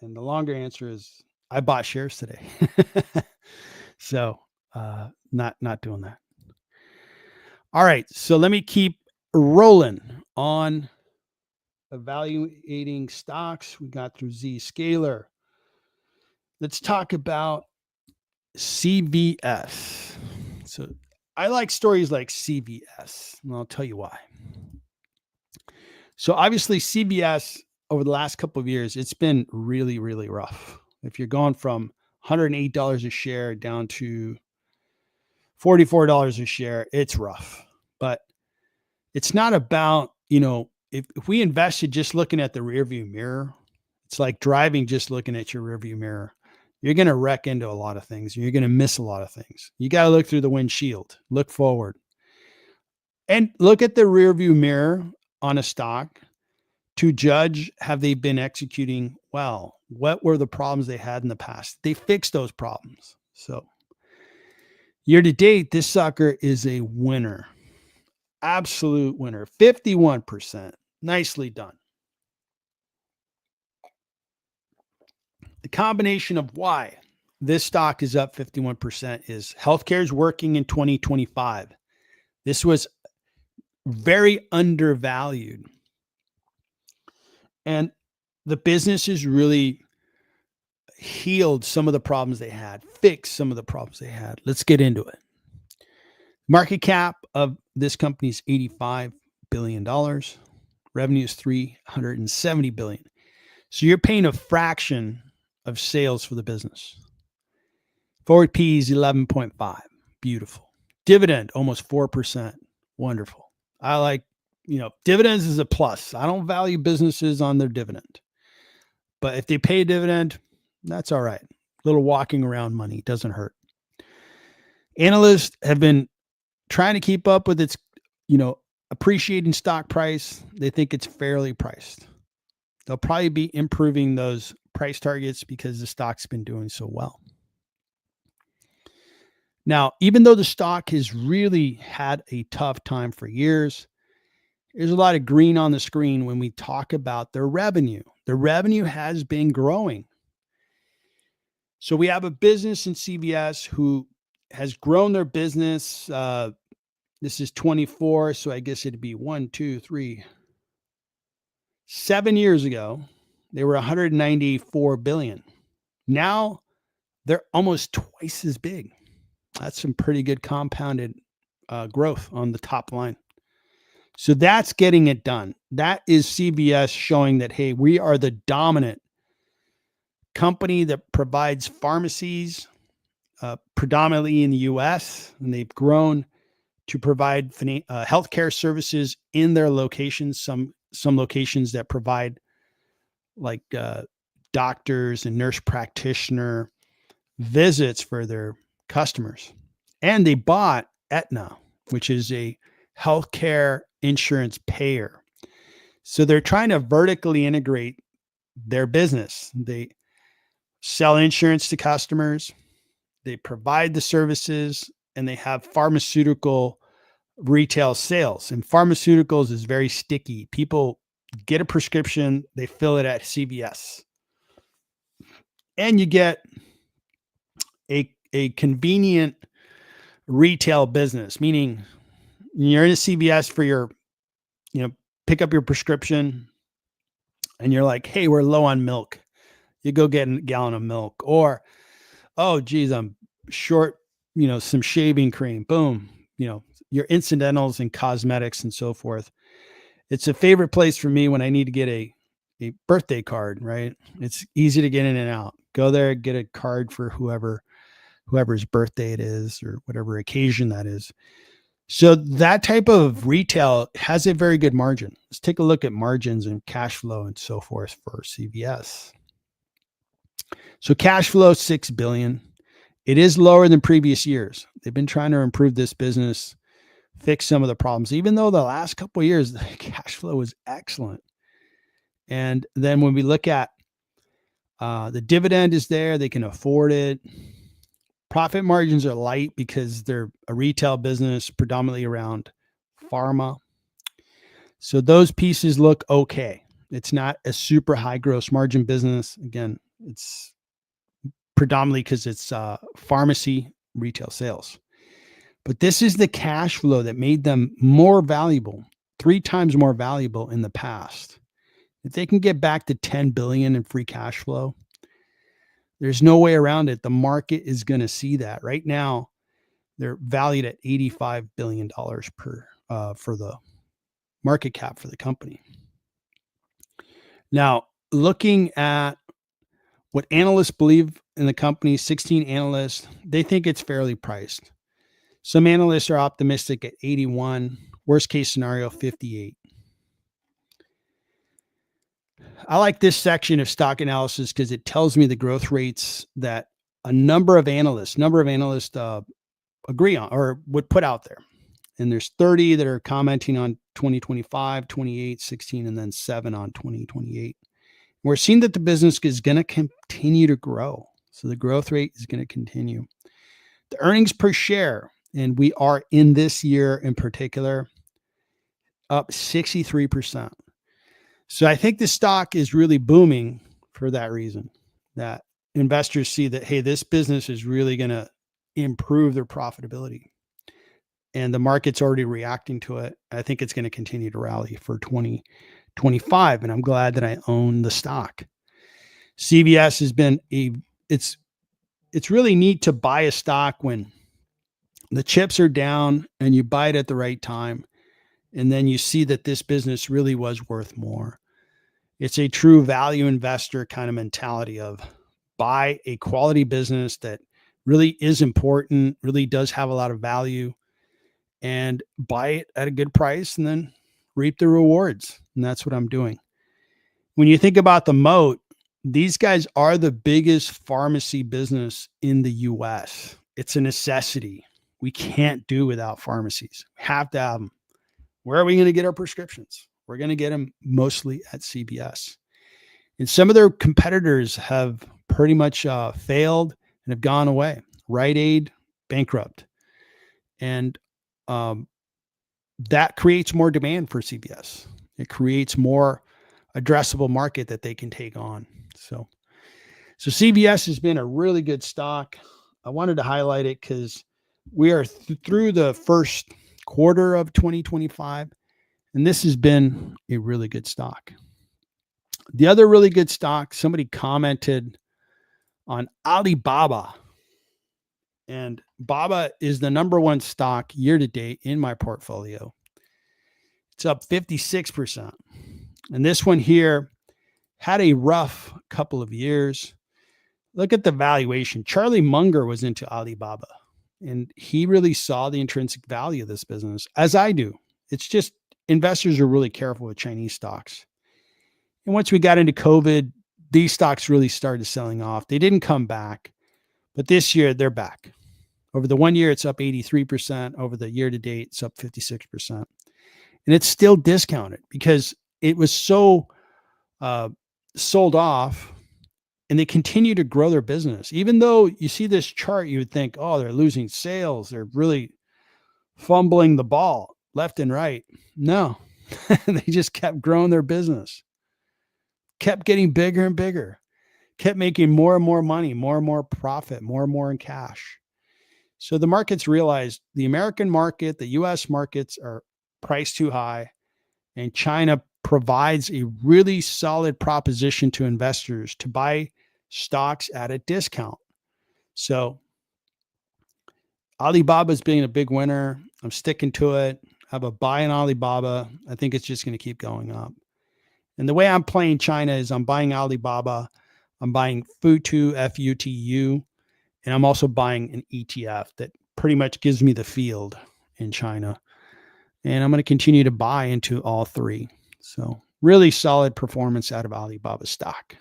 And the longer answer is I bought shares today. So not doing that. All right. So let me keep rolling on evaluating stocks. We got through Zscaler. Let's talk about CVS. So I like stories like CVS, and I'll tell you why. So obviously CVS over the last couple of years, it's been really, really rough. If you're going from $108 a share down to $44 a share, it's rough. But it's not about, if we invested just looking at the rearview mirror, it's like driving just looking at your rearview mirror. You're going to wreck into a lot of things. You're going to miss a lot of things. You got to look through the windshield, look forward, and look at the rearview mirror on a stock to judge, have they been executing well? What were the problems they had in the past? They fixed those problems. So year to date, this sucker is a winner. Absolute winner. 51%. Nicely done. The combination of why this stock is up 51% is healthcare is working in 2025. This was very undervalued. And the business has really healed some of the problems they had, fixed some of the problems they had. Let's get into it. Market cap of this company is $85 billion. Revenue is $370 billion. So you're paying a fraction of sales for the business. Forward P is 11.5. Beautiful. Dividend, almost 4%. Wonderful. I like, dividends is a plus. I don't value businesses on their dividend. But if they pay a dividend, that's all right. A little walking around money doesn't hurt. Analysts have been trying to keep up with its, appreciating stock price. They think it's fairly priced. They'll probably be improving those price targets because the stock's been doing so well. Now, even though the stock has really had a tough time for years, there's a lot of green on the screen when we talk about their revenue. The revenue has been growing. So we have a business in CVS who has grown their business. This is 24, so I guess it'd be 7 years ago, they were 194 billion. Now they're almost twice as big. That's some pretty good compounded growth on the top line. So that's getting it done. That is CVS showing that, hey, we are the dominant company that provides pharmacies predominantly in the U.S., and they've grown to provide healthcare services in their locations. Some locations that provide like doctors and nurse practitioner visits for their customers. And they bought Aetna, which is a healthcare insurance payer. So they're trying to vertically integrate their business. They sell insurance to customers, they provide the services, and they have pharmaceutical retail sales. And pharmaceuticals is very sticky. People get a prescription, they fill it at CVS. And you get a convenient retail business, meaning you're in a CVS for your, pick up your prescription and you're like, hey, we're low on milk. You go get a gallon of milk. Or, oh, geez, I'm short, some shaving cream. Boom. Your incidentals and cosmetics and so forth. It's a favorite place for me when I need to get a birthday card, right? It's easy to get in and out. Go there, get a card for whoever's birthday it is or whatever occasion that is. So that type of retail has a very good margin. Let's take a look at margins and cash flow and so forth for CVS. So cash flow, $6 billion. It is lower than previous years. They've been trying to improve this business, fix some of the problems, even though the last couple of years, the cash flow was excellent. And then when we look at the dividend is there, they can afford it. Profit margins are light because they're a retail business predominantly around pharma. So those pieces look okay. It's not a super high gross margin business. Again, it's predominantly because it's pharmacy retail sales. But this is the cash flow that made them more valuable, 3 times more valuable in the past. If they can get back to 10 billion in free cash flow, there's no way around it. The market is going to see that. Right now, they're valued at $85 billion for the market cap for the company. Now, looking at what analysts believe in the company, 16 analysts, they think it's fairly priced. Some analysts are optimistic at 81, worst case scenario, 58. I like this section of stock analysis because it tells me the growth rates that a number of analysts agree on or would put out there. And there's 30 that are commenting on 2025, 28, 16, and then 7 on 2028. We're seeing that the business is going to continue to grow. So the growth rate is going to continue. The earnings per share, and we are in this year in particular, up 63%. So I think the stock is really booming for that reason, that investors see that, hey, this business is really going to improve their profitability. And the market's already reacting to it. I think it's going to continue to rally for 2025. And I'm glad that I own the stock. CVS has been it's really neat to buy a stock when the chips are down and you buy it at the right time. And then you see that this business really was worth more. It's a true value investor kind of mentality of buy a quality business that really is important, really does have a lot of value, and buy it at a good price and then reap the rewards. And that's what I'm doing. When you think about the moat, these guys are the biggest pharmacy business in the US. It's a necessity. We can't do without pharmacies. We have to have them. Where are we going to get our prescriptions? We're going to get them mostly at CVS. And some of their competitors have pretty much failed and have gone away. Rite Aid, bankrupt. And that creates more demand for CVS. It creates more addressable market that they can take on. So CVS has been a really good stock. I wanted to highlight it because we are through the first quarter of 2025, and this has been a really good stock. The other really good stock, somebody commented on Alibaba, and Baba is the number one stock year to date in my portfolio. It's up 56%. And this one here had a rough couple of years. Look at the valuation. Charlie Munger was into Alibaba, and he really saw the intrinsic value of this business, as I do. It's just investors are really careful with Chinese stocks. And once we got into COVID, these stocks really started selling off. They didn't come back, but this year they're back. Over the 1 year, it's up 83%. Over the year to date, it's up 56%. And it's still discounted because it was so sold off, and they continue to grow their business. Even though you see this chart, you would think, oh, they're losing sales. They're really fumbling the ball left and right. No, they just kept growing their business, kept getting bigger and bigger, kept making more and more money, more and more profit, more and more in cash. So the markets realized the American market, the US markets are priced too high, and China provides a really solid proposition to investors to buy stocks at a discount. So Alibaba's being a big winner. I'm sticking to it. I have a buy in Alibaba. I think it's just going to keep going up. And the way I'm playing China is I'm buying Alibaba. I'm buying Futu, FUTU, and I'm also buying an ETF that pretty much gives me the field in China. And I'm going to continue to buy into all three. So really solid performance out of Alibaba stock.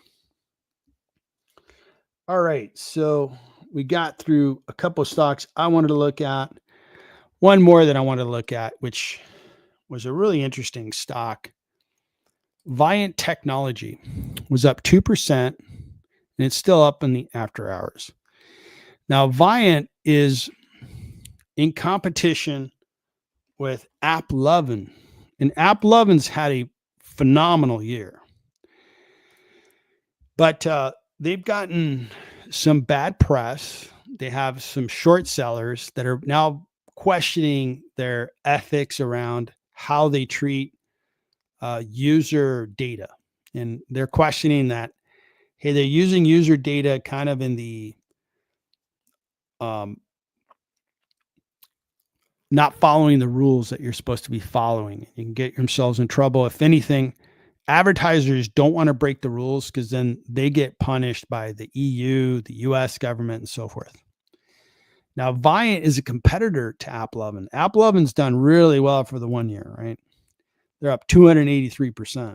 All right. So we got through a couple of stocks I wanted to look at. One more that I wanted to look at, which was a really interesting stock. Viant Technology was up 2%, and it's still up in the after hours. Now, Viant is in competition with AppLovin, and AppLovin's had a phenomenal year. But they've gotten some bad press. They have some short sellers that are now questioning their ethics around how they treat user data. And they're questioning that, hey, they're using user data kind of in the not following the rules that you're supposed to be following. You can get yourselves in trouble. If anything, advertisers don't want to break the rules because then they get punished by the EU, the US government, and so forth. Now, Viant is a competitor to AppLovin. AppLovin's done really well for the 1 year, right? They're up 283%.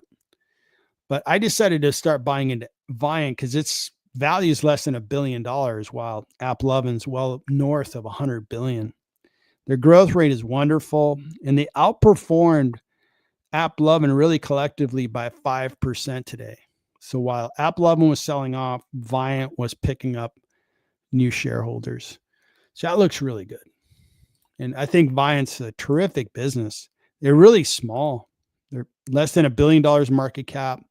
But I decided to start buying into Viant because its value is less than $1 billion, while AppLovin's well north of $100 billion. Their growth rate is wonderful, and they outperformed AppLovin really collectively by 5% today. So while AppLovin was selling off, Viant was picking up new shareholders. So that looks really good. And I think Viant's a terrific business. They're really small. They're less than $1 billion market cap,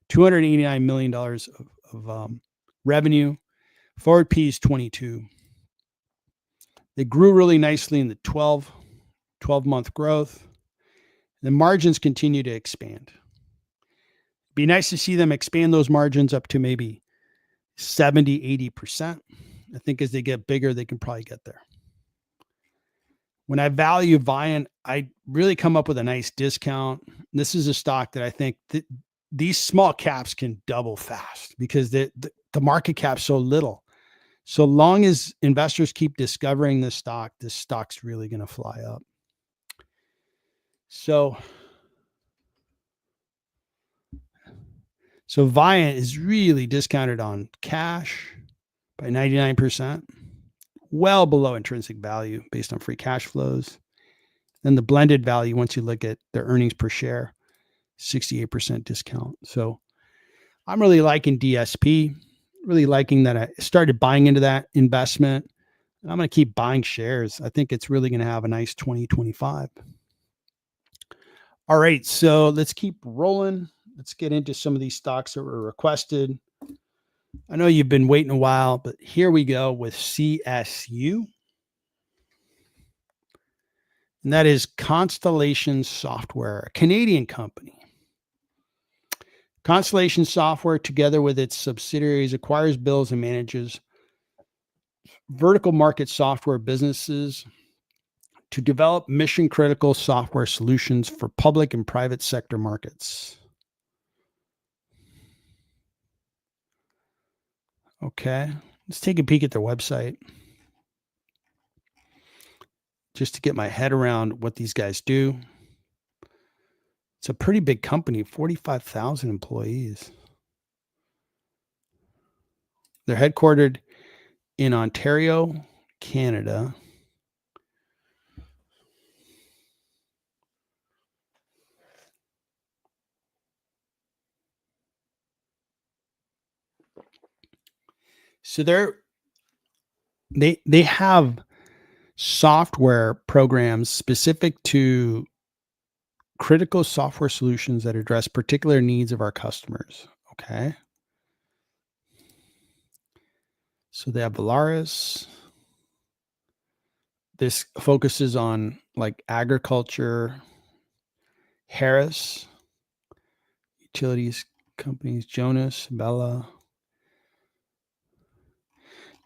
$289 million of revenue. Forward P is 22. They grew really nicely in the 12-month growth. The margins continue to expand. Be nice to see them expand those margins up to maybe 70, 80%. I think as they get bigger, they can probably get there. When I value Viant, I really come up with a nice discount. This is a stock that I think that these small caps can double fast because the market cap's so little. So long as investors keep discovering this stock's really going to fly up. So Viant is really discounted on cash by 99%, well below intrinsic value based on free cash flows. Then the blended value, once you look at their earnings per share, 68% discount. So I'm really liking DSP, really liking that I started buying into that investment. And I'm going to keep buying shares. I think it's really going to have a nice 2025. All right, so let's keep rolling. Let's get into some of these stocks that were requested. I know you've been waiting a while, but here we go with CSU. And that is Constellation Software, a Canadian company. Constellation Software, together with its subsidiaries, acquires, builds, and manages vertical market software businesses to develop mission-critical software solutions for public and private sector markets. Okay, let's take a peek at their website just to get my head around what these guys do. It's a pretty big company, 45,000 employees. They're headquartered in Ontario, Canada. So they have software programs specific to critical software solutions that address particular needs of our customers. Okay. So they have Valaris. This focuses on like agriculture, Harris, utilities companies, Jonas, Bella.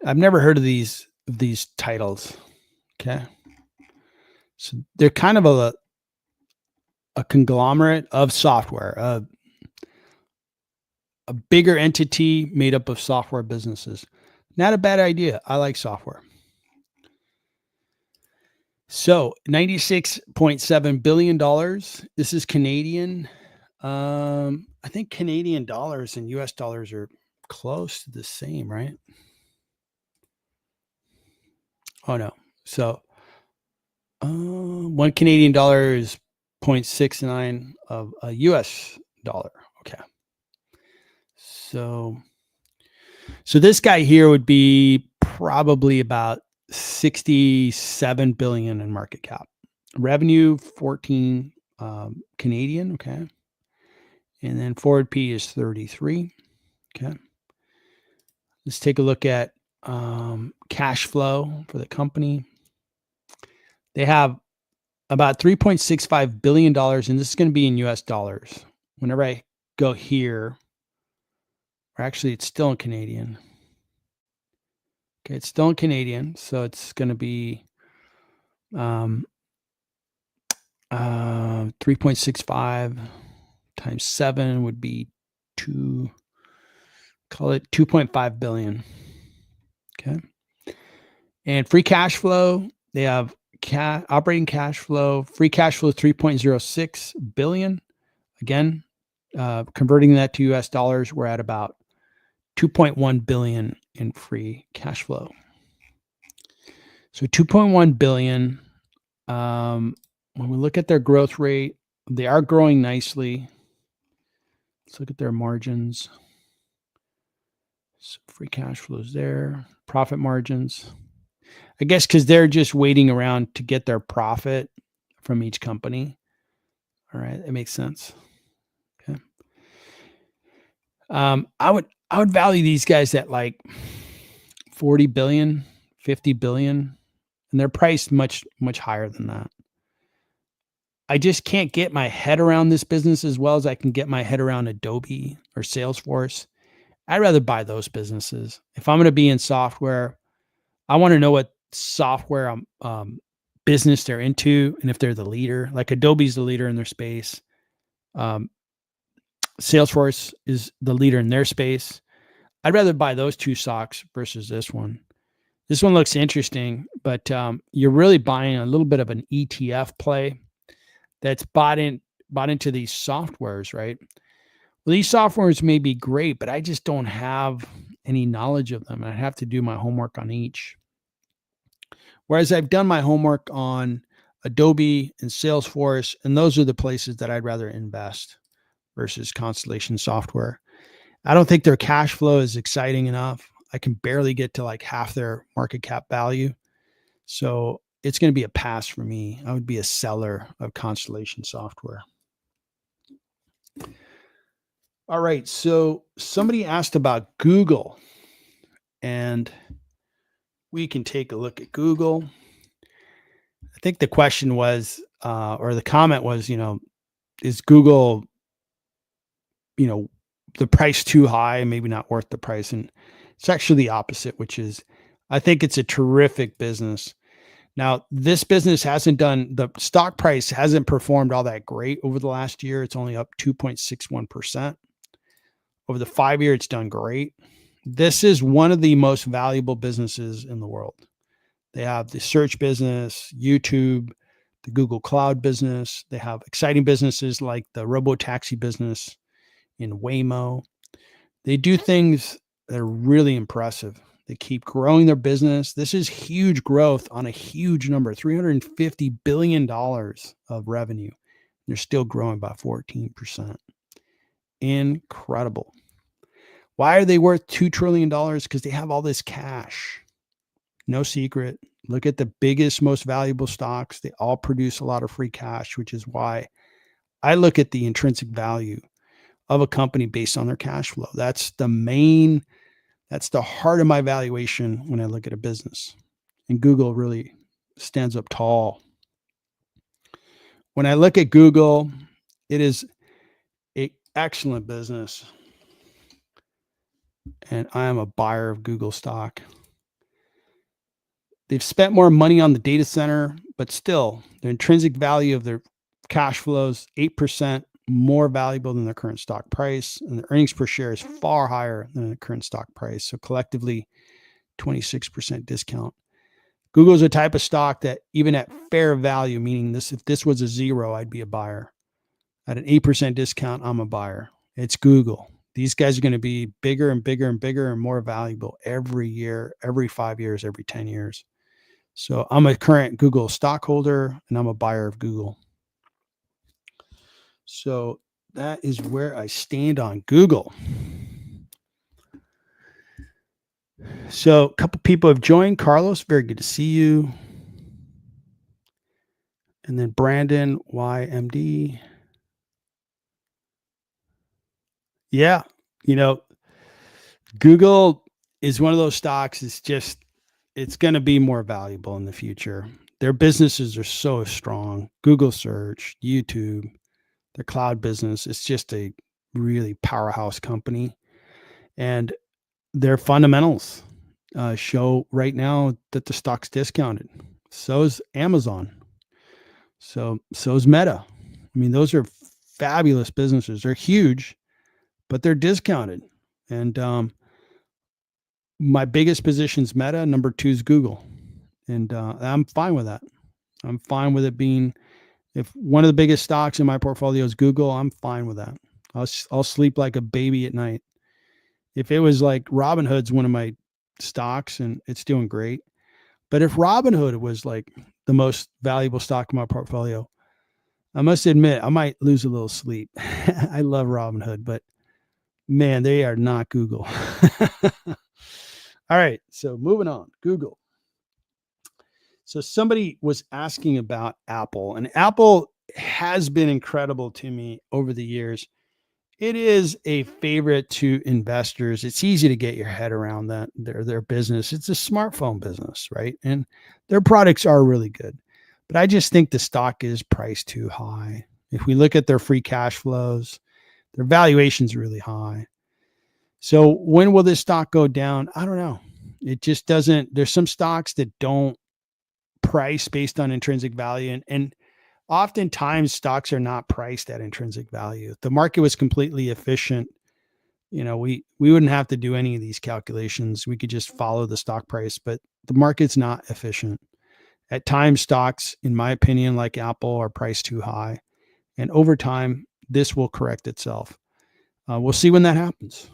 I've never heard of these titles. Okay. So they're kind of a conglomerate of software, a bigger entity made up of software businesses. Not a bad idea. I like software. So $96.7 billion. This is Canadian. I think Canadian dollars and US dollars are close to the same, right? Oh no. So one Canadian dollar is 0.69 of a US dollar. Okay. So this guy here would be probably about 67 billion in market cap. Revenue 14 Canadian, okay. And then forward P is 33. Okay. Let's take a look at cash flow for the company. They have about $3.65 billion, and this is going to be in US dollars. Whenever I go here, or actually it's still in Canadian. Okay, it's still in Canadian, so it's going to be 3.65 times 7 would be call it 2.5 billion. Okay. And free cash flow, they have operating cash flow, free cash flow 3.06 billion. Again, converting that to US dollars, we're at about 2.1 billion in free cash flow. So 2.1 billion. When we look at their growth rate, they are growing nicely. Let's look at their margins. So free cash flows there, profit margins. I guess because they're just waiting around to get their profit from each company. All right, that makes sense. Okay. I would value these guys at like 40 billion, 50 billion, and they're priced much higher than that. I just can't get my head around this business as well as I can get my head around Adobe or Salesforce. I'd rather buy those businesses. If I'm going to be in software, I want to know what software business they're into and if they're the leader. Like Adobe's the leader in their space. Salesforce is the leader in their space. I'd rather buy those two stocks versus this one. This one looks interesting, but you're really buying a little bit of an ETF play that's bought into these softwares, right? Well, these softwares may be great, but I just don't have any knowledge of them. I have to do my homework on each. Whereas I've done my homework on Adobe and Salesforce, and those are the places that I'd rather invest versus Constellation Software. I don't think their cash flow is exciting enough. I can barely get to like half their market cap value. So it's going to be a pass for me. I would be a seller of Constellation Software. All right. So somebody asked about Google, and we can take a look at Google. I think the question was, or the comment was, is Google, the price too high, maybe not worth the price? And it's actually the opposite, which is, I think it's a terrific business. Now, this business the stock price hasn't performed all that great over the last year. It's only up 2.61%. Over the 5-year, it's done great. This is one of the most valuable businesses in the world. They have the search business, YouTube, the Google Cloud business. They have exciting businesses like the robo-taxi business in Waymo. They do things that are really impressive. They keep growing their business. This is huge growth on a huge number, $350 billion of revenue. They're still growing by 14%. Incredible. Why are they worth $2 trillion? Because they have all this cash. No secret. Look at the biggest, most valuable stocks. They all produce a lot of free cash, which is why I look at the intrinsic value of a company based on their cash flow. That's the heart of my valuation when I look at a business. And Google really stands up tall. When I look at Google, it is an excellent business. And I am a buyer of Google stock. They've spent more money on the data center, but still, the intrinsic value of their cash flows, 8% more valuable than their current stock price, and the earnings per share is far higher than the current stock price. So collectively, 26% discount. Google is a type of stock that even at fair value, meaning if this was a zero, I'd be a buyer. At an 8% discount, I'm a buyer. It's Google. These guys are going to be bigger and bigger and bigger and more valuable every year, every 5 years, every 10 years. So I'm a current Google stockholder and I'm a buyer of Google. So that is where I stand on Google. So a couple people have joined. Carlos, very good to see you. And then Brandon, YMD. Yeah. Google is one of those stocks. It's going to be more valuable in the future. Their businesses are so strong. Google search, YouTube, their cloud business. It's just a really powerhouse company. And their fundamentals show right now that the stock's discounted. So is Amazon. So is Meta. I mean, those are fabulous businesses. They're huge, but they're discounted. And my biggest position is Meta. Number 2 is Google. And I'm fine with that. I'm fine with it being, if one of the biggest stocks in my portfolio is Google, I'm fine with that. I'll sleep like a baby at night. If it was like Robinhood's one of my stocks and it's doing great, but if Robinhood was like the most valuable stock in my portfolio, I must admit I might lose a little sleep. I love Robinhood, but man, they are not Google. All right, so moving on, Google. So somebody was asking about Apple, and Apple has been incredible to me over the years. It is a favorite to investors. It's easy to get your head around that their business. It's a smartphone business, right? And their products are really good. But I just think the stock is priced too high. If we look at their free cash flows, their valuation's really high. So when will this stock go down? I don't know. It just doesn't. There's some stocks that don't price based on intrinsic value. And oftentimes stocks are not priced at intrinsic value. If the market was completely efficient, we wouldn't have to do any of these calculations. We could just follow the stock price, but the market's not efficient. At times, stocks, in my opinion, like Apple, are priced too high. And over time, this will correct itself. We'll see when that happens.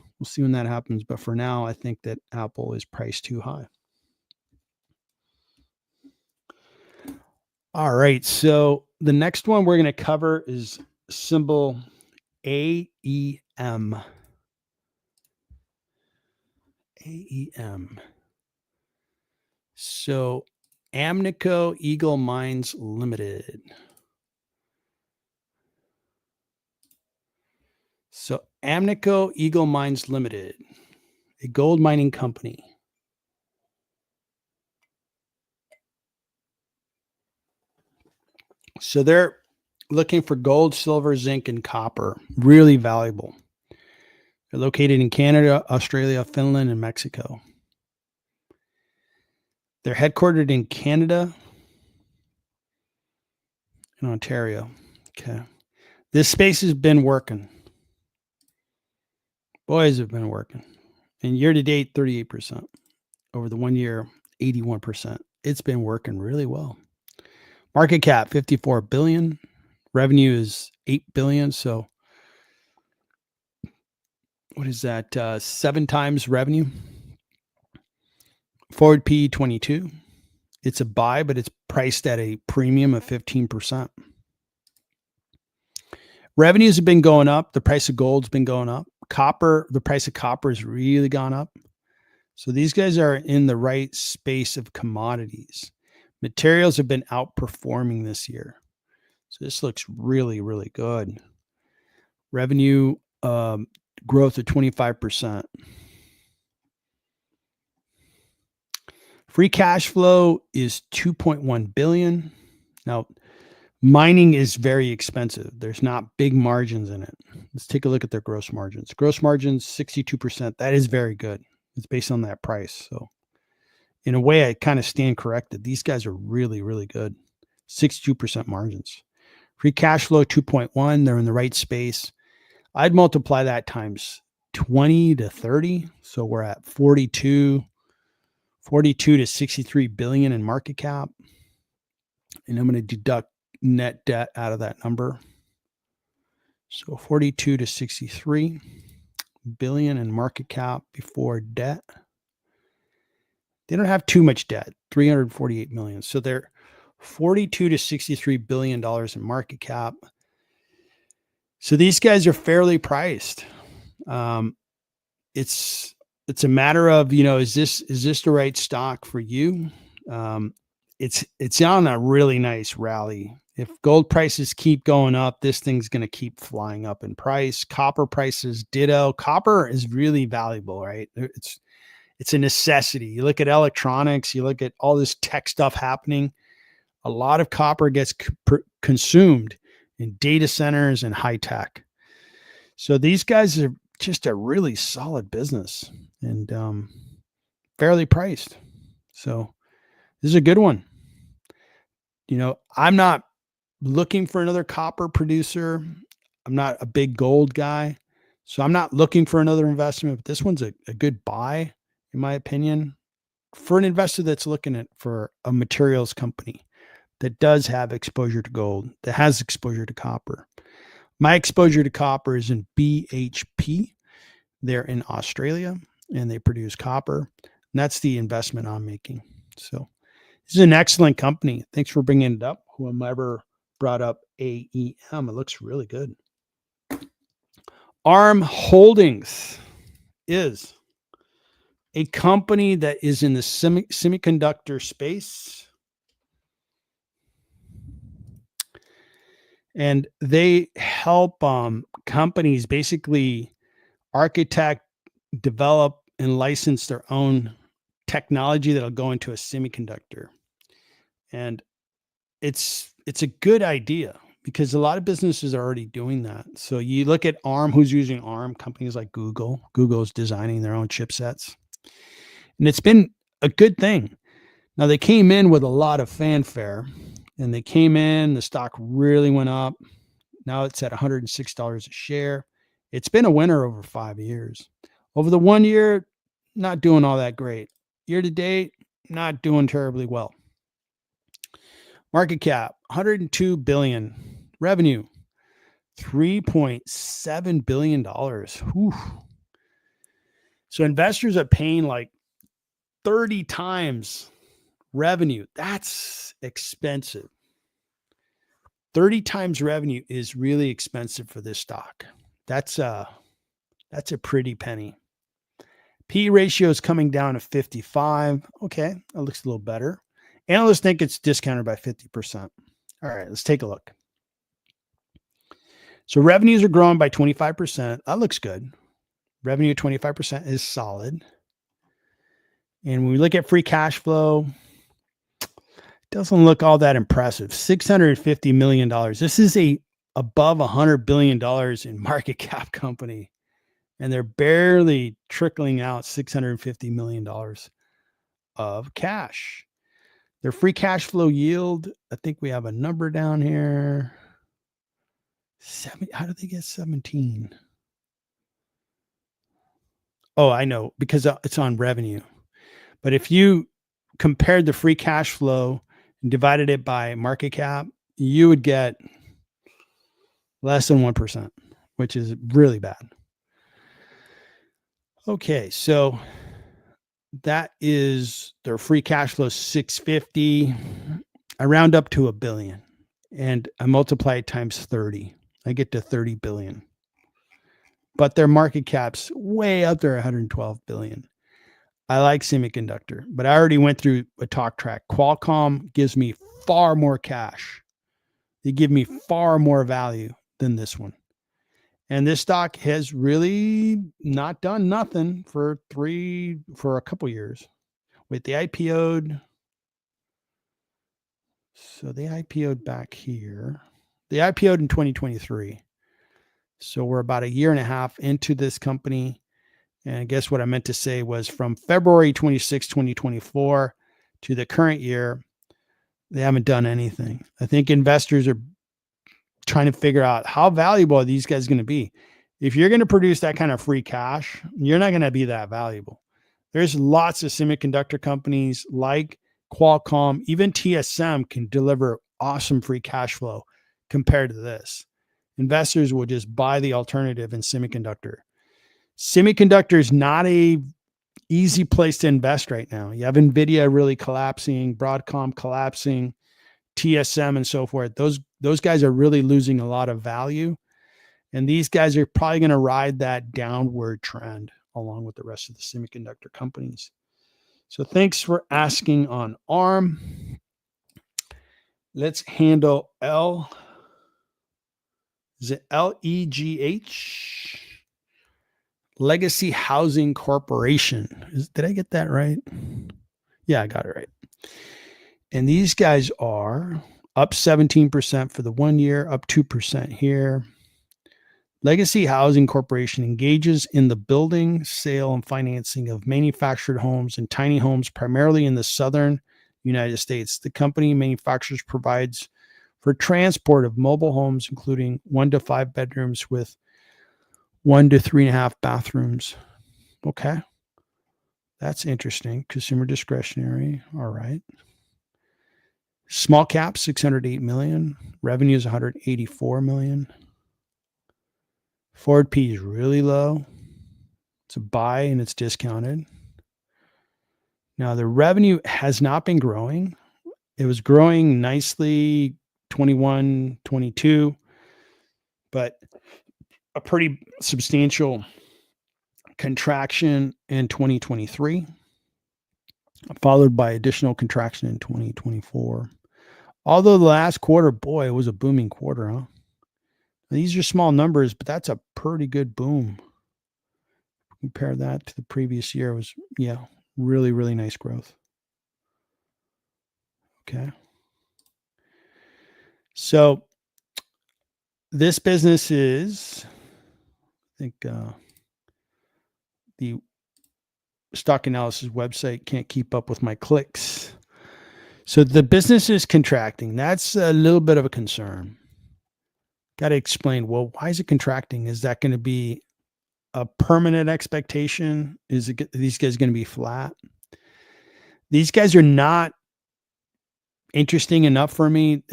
But for now, I think that Apple is priced too high. All right. So the next one we're going to cover is symbol AEM. AEM. So Amnico Eagle Mines Limited. So Amnico Eagle Mines Limited, a gold mining company. So they're looking for gold, silver, zinc, and copper. Really valuable. They're located in Canada, Australia, Finland, and Mexico. They're headquartered in Canada and Ontario. Okay. This space has been working. Boys have been working. And year to date, 38%. Over the 1 year, 81%. It's been working really well. Market cap, 54 billion. Revenue is 8 billion. So what is that? 7 times revenue. Forward P 22. It's a buy, but it's priced at a premium of 15%. Revenues have been going up. The price of gold's been going up. Copper, the price of copper has really gone up. So these guys are in the right space of commodities. Materials have been outperforming this year. So this looks really, really good. Revenue growth of 25%. Free cash flow is 2.1 billion. Now, mining is very expensive. There's not big margins in it. Let's take a look at their gross margins. Gross margins, 62%. That is very good. It's based on that price. So in a way, I kind of stand corrected. These guys are really, really good. 62% margins. Free cash flow, 2.1. They're in the right space. I'd multiply that times 20 to 30. So we're at 42 to 63 billion in market cap. And I'm going to deduct net debt out of that number. So 42 to 63 billion in market cap before debt. They don't have too much debt, 348 million. So they're 42 to 63 billion dollars in market cap. So these guys are fairly priced. Um, it's a matter of, is this the right stock for you? It's on a really nice rally. If gold prices keep going up, this thing's going to keep flying up in price. Copper prices ditto. Copper is really valuable, right? It's a necessity. You look at electronics, you look at all this tech stuff happening. A lot of copper gets consumed in data centers and high tech. So these guys are just a really solid business and fairly priced. So this is a good one. I'm not looking for another copper producer. I'm not a big gold guy. So I'm not looking for another investment, but this one's a good buy, in my opinion, for an investor that's looking for a materials company that does have exposure to gold, that has exposure to copper. My exposure to copper is in BHP. They're in Australia and they produce copper. And that's the investment I'm making. So this is an excellent company. Thanks for bringing it up. Whomever brought up AEM, it looks really good. ARM Holdings is a company that is in the semiconductor space. And they help companies basically architect, develop, and license their own technology that'll go into a semiconductor. And it's a good idea because a lot of businesses are already doing that. So you look at ARM, who's using ARM? Companies like Google. Google's designing their own chipsets. And it's been a good thing. Now, they came in with a lot of fanfare. And they came in, the stock really went up. Now it's at $106 a share. It's been a winner over 5 years. Over the 1 year, not doing all that great. Year to date, not doing terribly well. Market cap, 102 billion. Revenue, $3.7 billion. Whew. So investors are paying like 30 times revenue. That's expensive. 30 times revenue is really expensive for this stock. That's a pretty penny. P ratio is coming down to 55. Okay, that looks a little better. Analysts think it's discounted by 50%. All right, let's take a look. So revenues are growing by 25%. That looks good. Revenue 25% is solid. And when we look at free cash flow, doesn't look all that impressive. $650 million. This is above $100 billion in market cap company. And they're barely trickling out $650 million of cash. Their free cash flow yield, I think we have a number down here. How did they get 17? Oh, I know, because it's on revenue. But if you compared the free cash flow and divided it by market cap, you would get less than 1%, which is really bad. Okay, so that is their free cash flow, 650. I round up to $1 billion and I multiply it times 30. I get to 30 billion. But their market cap's way up there, 112 billion. I like semiconductor, but I already went through a talk track. Qualcomm gives me far more cash. They give me far more value than this one. And this stock has really not done nothing for a couple years. With the IPO'd. So they IPO'd back here. They IPO'd in 2023. So we're about a year and a half into this company. And I guess what I meant to say was from February 26, 2024 to the current year, they haven't done anything. I think investors are trying to figure out how valuable are these guys going to be. If you're going to produce that kind of free cash, you're not going to be that valuable. There's lots of semiconductor companies like Qualcomm, even TSM can deliver awesome free cash flow compared to this. Investors will just buy the alternative in semiconductor. Semiconductor is not a easy place to invest right now. You have Nvidia really collapsing, Broadcom collapsing, TSM and so forth. Those guys are really losing a lot of value, and these guys are probably going to ride that downward trend along with the rest of the semiconductor companies. So thanks for asking on ARM. Let's handle L. Is it LEGH? Legacy Housing Corporation. Did I get that right? Yeah, I got it right. And these guys are up 17% for the 1 year, up 2% here. Legacy Housing Corporation engages in the building, sale, and financing of manufactured homes and tiny homes, primarily in the southern United States. The company manufactures, provides for transport of mobile homes, including 1 to 5 bedrooms with 1 to 3.5 bathrooms. Okay. That's interesting. Consumer discretionary. All right. Small cap, 608 million. Revenue is 184 million. Forward P is really low. It's a buy and it's discounted. Now, the revenue has not been growing. It was growing nicely 21, 22, but a pretty substantial contraction in 2023, followed by additional contraction in 2024. Although the last quarter, boy, it was a booming quarter, huh? These are small numbers, but that's a pretty good boom. Compare that to the previous year, it was, yeah, really, really nice growth. Okay. So this business is, I think the stock analysis website can't keep up with my clicks. So the business is contracting. That's a little bit of a concern. Got to explain, well, why is it contracting? Is that going to be a permanent expectation? Is it these guys going to be flat? These guys are not interesting enough for me.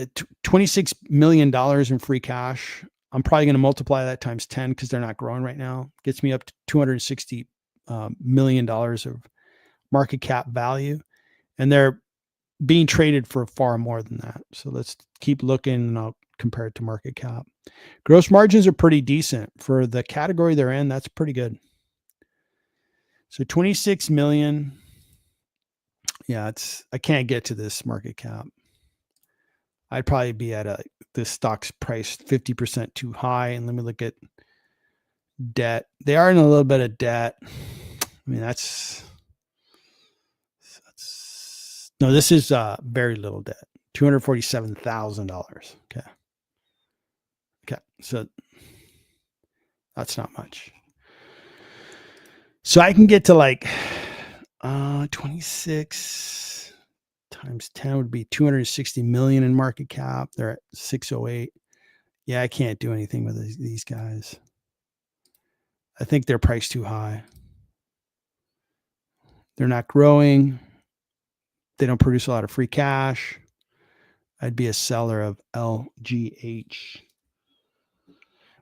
$26 million in free cash. I'm probably going to multiply that times 10 because they're not growing right now. Gets me up to $260 million of market cap value. And they're being traded for far more than that. So let's keep looking and I'll compare it to market cap. Gross margins are pretty decent for the category they're in. That's pretty good. So 26 million. Yeah, I can't get to this market cap. I'd probably be at this stock's price 50% too high. And let me look at debt. They are in a little bit of debt. I mean, no, this is very little debt. $247,000. Okay. Okay. So that's not much. So I can get to like 26 times 10 would be 260 million in market cap. They're at 608. Yeah, I can't do anything with these guys. I think they're priced too high. They're not growing. They don't produce a lot of free cash. I'd be a seller of LGH.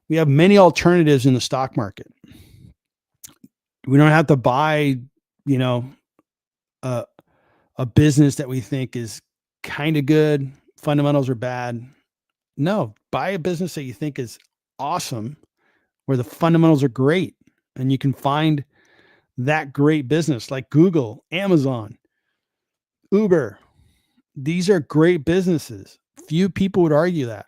We have many alternatives in the stock market. We don't have to buy, a business that we think is kind of good. Fundamentals are bad. No, buy a business that you think is awesome, where the fundamentals are great, and you can find that great business like Google, Amazon, Uber. These are great businesses. Few people would argue that.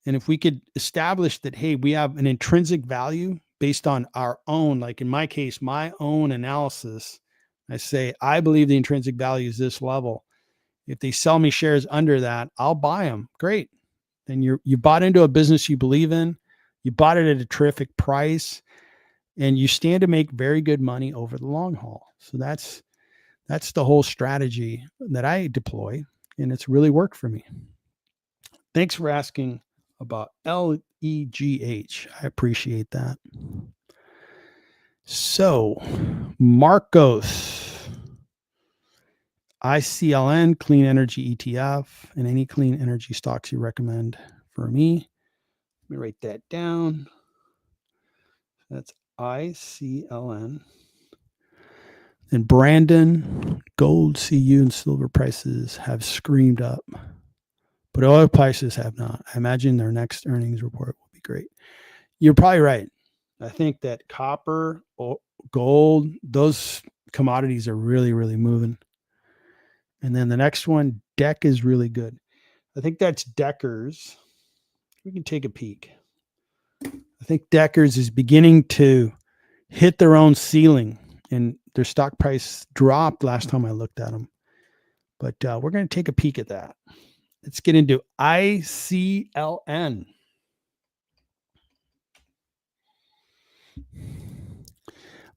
And if we could establish that, hey, we have an intrinsic value based on our own, like in my case, my own analysis, I say, I believe the intrinsic value is this level. If they sell me shares under that, I'll buy them. Great. Then you bought into a business you believe in. You bought it at a terrific price, and you stand to make very good money over the long haul. So that's the whole strategy that I deploy, and it's really worked for me. Thanks for asking about LEGH. I appreciate that. So, Marcos, ICLN, Clean Energy ETF, and any clean energy stocks you recommend for me. Let me write that down. That's ICLN. And Brandon, gold, CU, and silver prices have screamed up, but oil prices have not. I imagine their next earnings report will be great. You're probably right. I think that copper, gold, those commodities are really, really moving. And then the next one, Deck, is really good. I think that's Deckers. We can take a peek. I think Deckers is beginning to hit their own ceiling, and their stock price dropped last time I looked at them. But we're going to take a peek at that. Let's get into ICLN.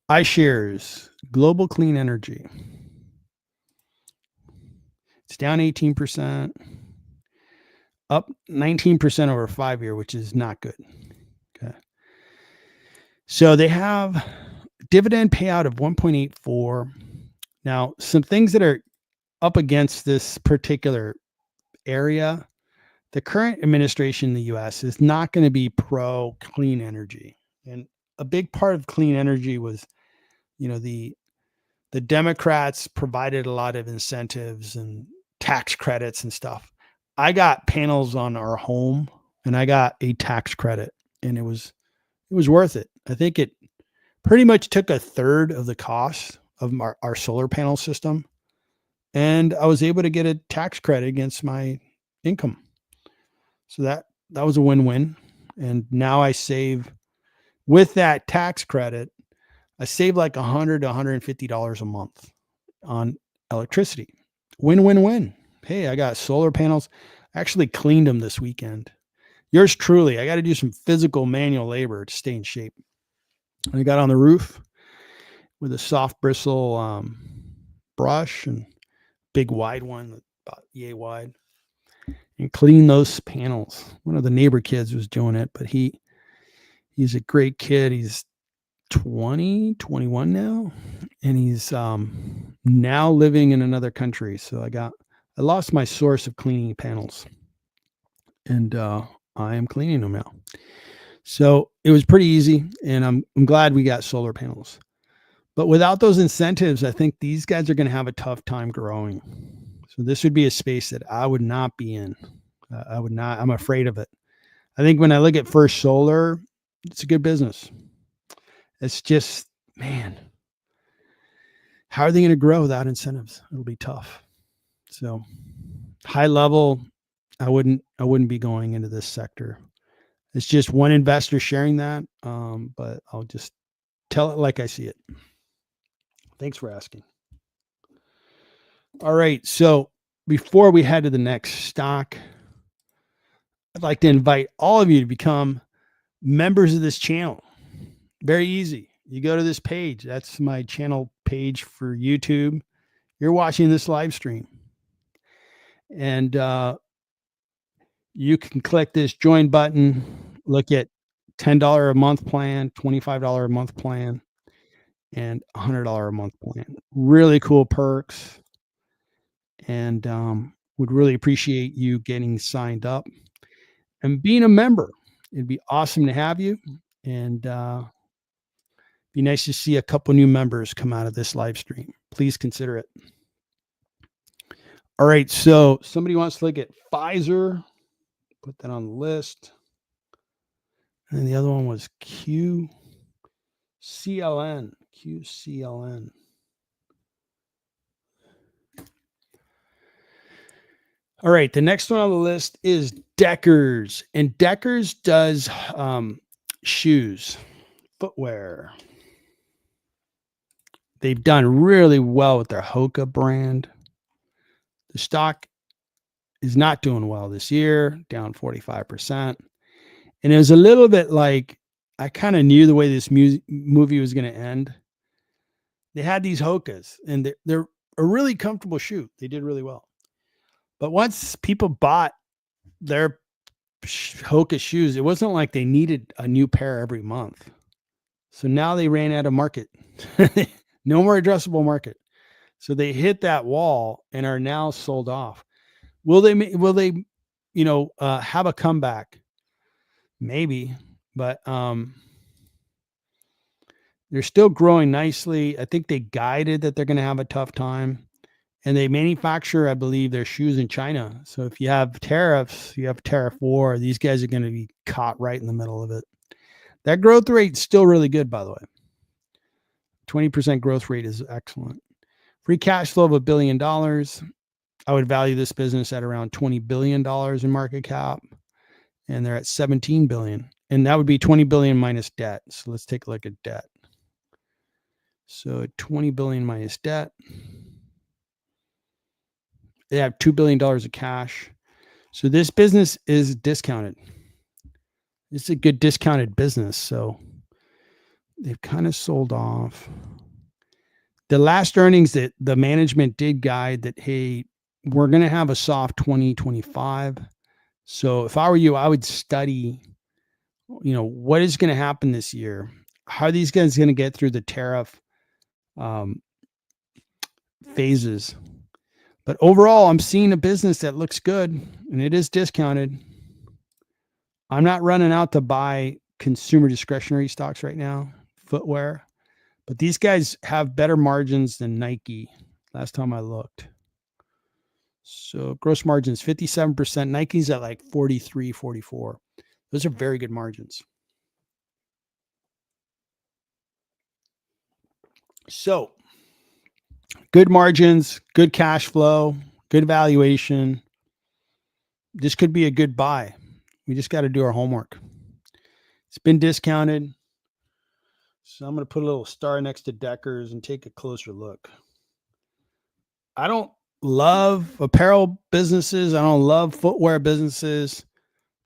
iShares, Global Clean Energy. It's down 18%, up 19% over a 5-year, which is not good. Okay. So they have dividend payout of 1.84. Now, some things that are up against this particular area, the current administration in the US is not going to be pro clean energy. And a big part of clean energy was, the Democrats provided a lot of incentives and tax credits and stuff. I got panels on our home and I got a tax credit, and it was worth it. I think it pretty much took a third of the cost of our solar panel system, and I was able to get a tax credit against my income. So that was a win-win. And now I save, with that tax credit, I save like $100 to $150 a month on electricity. Win-win-win. Hey, I got solar panels. I actually cleaned them this weekend. Yours truly, I got to do some physical manual labor to stay in shape. I got on the roof with a soft bristle brush and big wide one, about yay wide, and clean those panels. One of the neighbor kids was doing it, but he's a great kid. He's 21 now, and he's now living in another country. So I lost my source of cleaning panels, and I am cleaning them now. So it was pretty easy, and I'm glad we got solar panels. But without those incentives, I think these guys are going to have a tough time growing. So this would be a space that I would not be in. I would not. I'm afraid of it. I think when I look at First Solar, it's a good business. It's just, man, how are they going to grow without incentives? It'll be tough. So high level, I wouldn't be going into this sector. It's just one investor sharing that, but I'll just tell it like I see it. Thanks for asking. All right, so before we head to the next stock, I'd like to invite all of you to become members of this channel. Very easy. You go to this page. That's my channel page for YouTube. You're watching this live stream. And you can click this join button, look at $10 a month plan, $25 a month plan, and $100 a month plan. Really cool perks. And would really appreciate you getting signed up and being a member. It'd be awesome to have you. And be nice to see a couple new members come out of this live stream. Please consider it. All right. So somebody wants to look at Pfizer. Put that on the list. And the other one was QCLN. QCLN. All right. The next one on the list is Deckers. And Deckers does shoes, footwear. They've done really well with their Hoka brand. The stock is not doing well this year, down 45%. And it was a little bit like, I kind of knew the way this movie was going to end. They had these Hokas, and they're a really comfortable shoe. They did really well. But once people bought their Hoka shoes, it wasn't like they needed a new pair every month. So now they ran out of market. No more addressable market. So they hit that wall and are now sold off. Will they have a comeback? Maybe, but They're still growing nicely. I think they guided that they're going to have a tough time. And they manufacture, I believe, their shoes in China. So if you have tariffs, you have tariff war, these guys are going to be caught right in the middle of it. That growth rate's still really good, by the way. 20% growth rate is excellent. Free cash flow of $1 billion. I would value this business at around $20 billion in market cap. And they're at 17 billion. And that would be 20 billion minus debt. So let's take a look at debt. So 20 billion minus debt. They have $2 billion of cash. So this business is discounted. It's a good discounted business. So they've kind of sold off. The last earnings that the management did guide that, hey, we're going to have a soft 2025. So if I were you, I would study, what is going to happen this year? How are these guys going to get through the tariff phases? But overall, I'm seeing a business that looks good, and it is discounted. I'm not running out to buy consumer discretionary stocks right now, footwear, but these guys have better margins than Nike last time I looked. So gross margins, 57%. Nike's at like 43, 44. Those are very good margins. So good margins, good cash flow, good valuation. This could be a good buy. We just got to do our homework. It's been discounted. So I'm going to put a little star next to Deckers and take a closer look. I don't love apparel businesses. I don't love footwear businesses.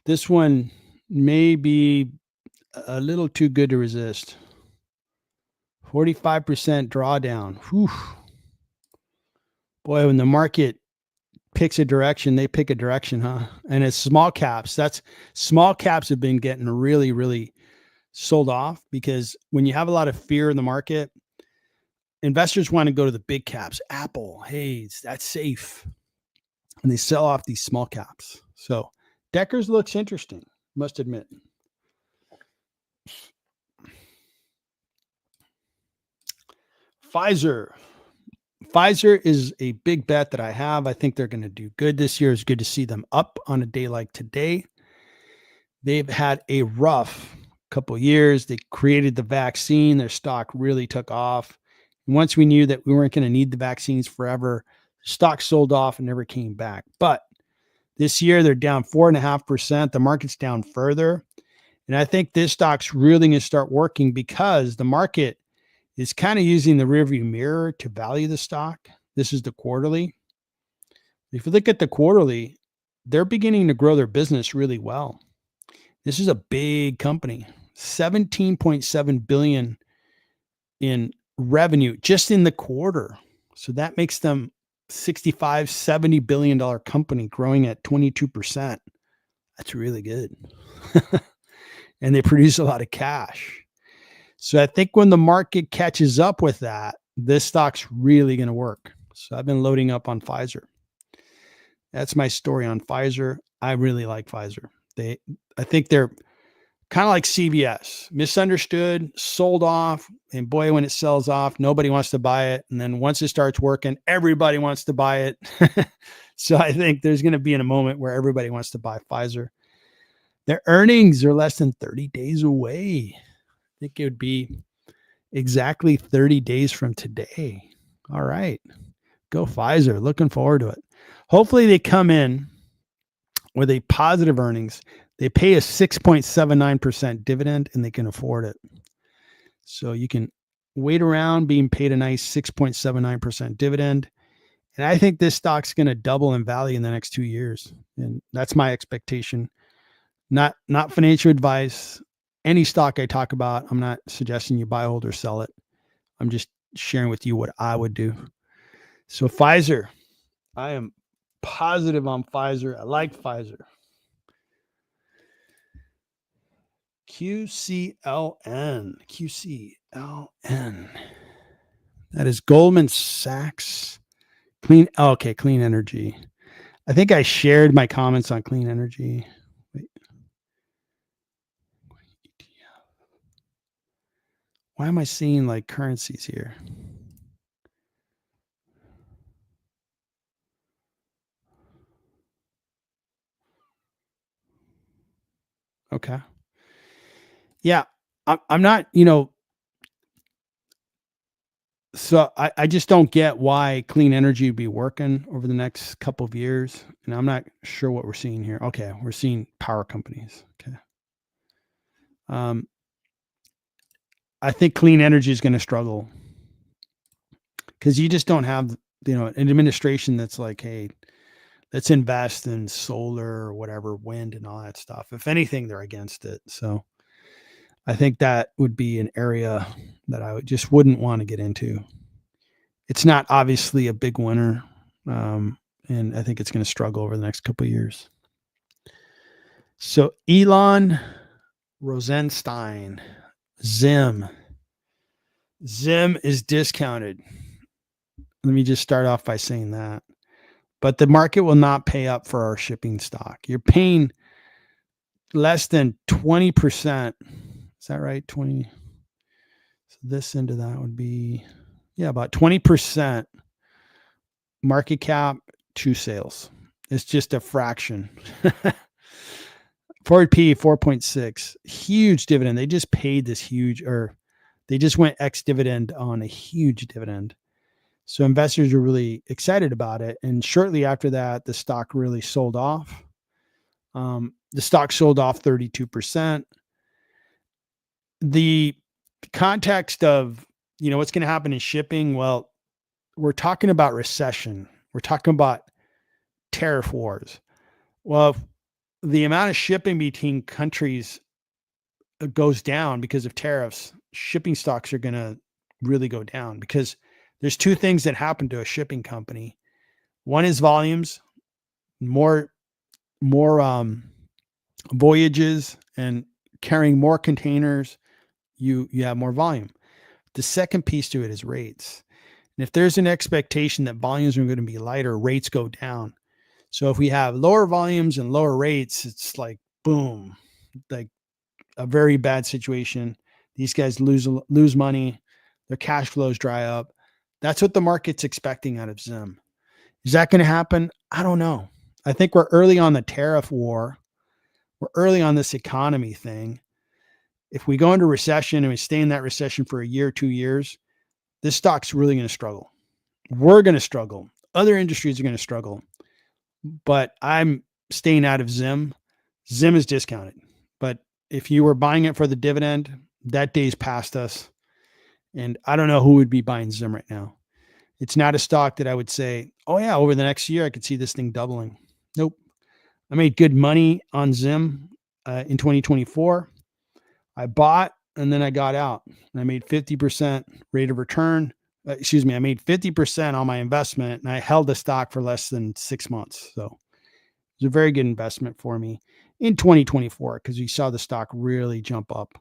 This one may be a little too good to resist. 45% drawdown. Whew. Boy, when the market picks a direction, they pick a direction, huh? And it's small caps. Small caps have been getting really, really sold off because when you have a lot of fear in the market, investors want to go to the big caps. Apple, hey, that's safe. And they sell off these small caps. So Deckers looks interesting, must admit. Pfizer is a big bet that I have. I think they're going to do good this year. It's good to see them up on a day like today. They've had a rough couple of years. They created the vaccine. Their stock really took off. Once we knew that we weren't going to need the vaccines forever, stock sold off and never came back. But this year, they're down 4.5%. The market's down further. And I think this stock's really going to start working because the market is kind of using the rearview mirror to value the stock. This is the quarterly. If you look at the quarterly, they're beginning to grow their business really well. This is a big company, 17.7 billion in revenue just in the quarter. So that makes them $65-70 billion company growing at 22%. That's really good. And they produce a lot of cash. So I think when the market catches up with that, this stock's really going to work. So I've been loading up on Pfizer. That's my story on Pfizer. I really like Pfizer. I think they're kind of like CVS, misunderstood, sold off. And boy, when it sells off, nobody wants to buy it. And then once it starts working, everybody wants to buy it. So I think there's going to be in a moment where everybody wants to buy Pfizer. Their earnings are less than 30 days away. I think it would be exactly 30 days from today. All right. Go Pfizer. Looking forward to it. Hopefully they come in with a positive earnings. They pay a 6.79% dividend and they can afford it. So you can wait around being paid a nice 6.79% dividend. And I think this stock's going to double in value in the next 2 years. And that's my expectation. Not financial advice. Any stock I talk about, I'm not suggesting you buy, hold, or sell it. I'm just sharing with you what I would do. So Pfizer, I am positive on Pfizer. I like Pfizer. QCLN. That is Goldman Sachs. Clean energy. I think I shared my comments on clean energy. Wait. Why am I seeing like currencies here? Okay. Yeah. I'm not, so I just don't get why clean energy would be working over the next couple of years. And I'm not sure what we're seeing here. Okay. We're seeing power companies. Okay. Um, I think clean energy is going to struggle because you just don't have, an administration that's like, hey, let's invest in solar or whatever, wind and all that stuff. If anything, they're against it. So I think that would be an area that just wouldn't want to get into. It's not obviously a big winner, and I think it's going to struggle over the next couple of years. So Elon Rosenstein, Zim. Zim is discounted. Let me just start off by saying that. But the market will not pay up for our shipping stock. You're paying less than 20%. Is that right? 20. So this into that would be, yeah, about 20% market cap to sales. It's just a fraction. Forward P 4.6, huge dividend. They just paid this huge, or they just went ex dividend on a huge dividend. So investors were really excited about it. And shortly after that, the stock really sold off. The stock sold off 32%. The context of, what's going to happen in shipping. Well, we're talking about recession. We're talking about tariff wars. Well, if the amount of shipping between countries goes down because of tariffs, shipping stocks are going to really go down because there's two things that happen to a shipping company. One is volumes, more voyages and carrying more containers, you have more volume. The second piece to it is rates. And if there's an expectation that volumes are going to be lighter, rates go down. So if we have lower volumes and lower rates, it's like boom, like a very bad situation. These guys lose money, their cash flows dry up. That's what the market's expecting out of Zim. Is that going to happen? I don't know. I think we're early on the tariff war. We're early on this economy thing. If we go into recession and we stay in that recession for a year, 2 years, this stock's really going to struggle. We're going to struggle. Other industries are going to struggle. But I'm staying out of Zim. Zim is discounted. But if you were buying it for the dividend, that day's past us. And I don't know who would be buying Zim right now. It's not a stock that I would say, oh yeah, over the next year, I could see this thing doubling. Nope. I made good money on Zim in 2024. I bought and then I got out. And I made 50% rate of return. I made 50% on my investment and I held the stock for less than 6 months. So it was a very good investment for me in 2024 because we saw the stock really jump up.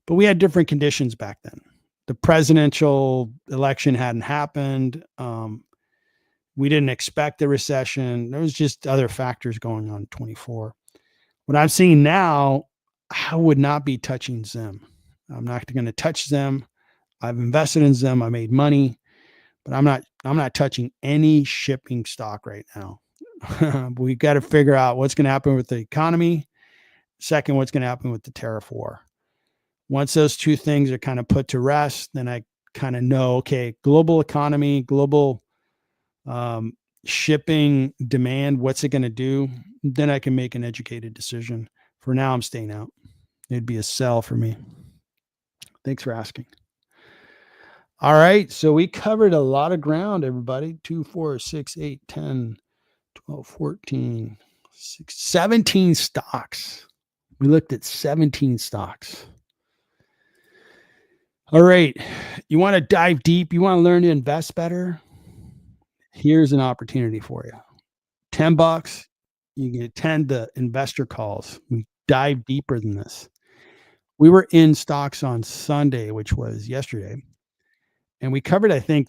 But we had different conditions back then. The presidential election hadn't happened. We didn't expect a recession. There was just other factors going on in 24. What I'm seeing now, I would not be touching Zim. I'm not going to touch Zim. I've invested in Zim. I made money, but I'm not touching any shipping stock right now. We got to figure out what's going to happen with the economy. Second, what's going to happen with the tariff war. Once those two things are kind of put to rest, then I kind of know, okay, global economy, global shipping demand, what's it going to do? Then I can make an educated decision. For now, I'm staying out. It'd be a sell for me. Thanks for asking. All right. So we covered a lot of ground, everybody. 2, 4, 6, 8, 10, 12, 14, 17 stocks. We looked at 17 stocks. All right. You want to dive deep? You want to learn to invest better? Here's an opportunity for you. $10. You can attend the investor calls. We dive deeper than this. We were in stocks on Sunday, which was yesterday. And we covered, I think,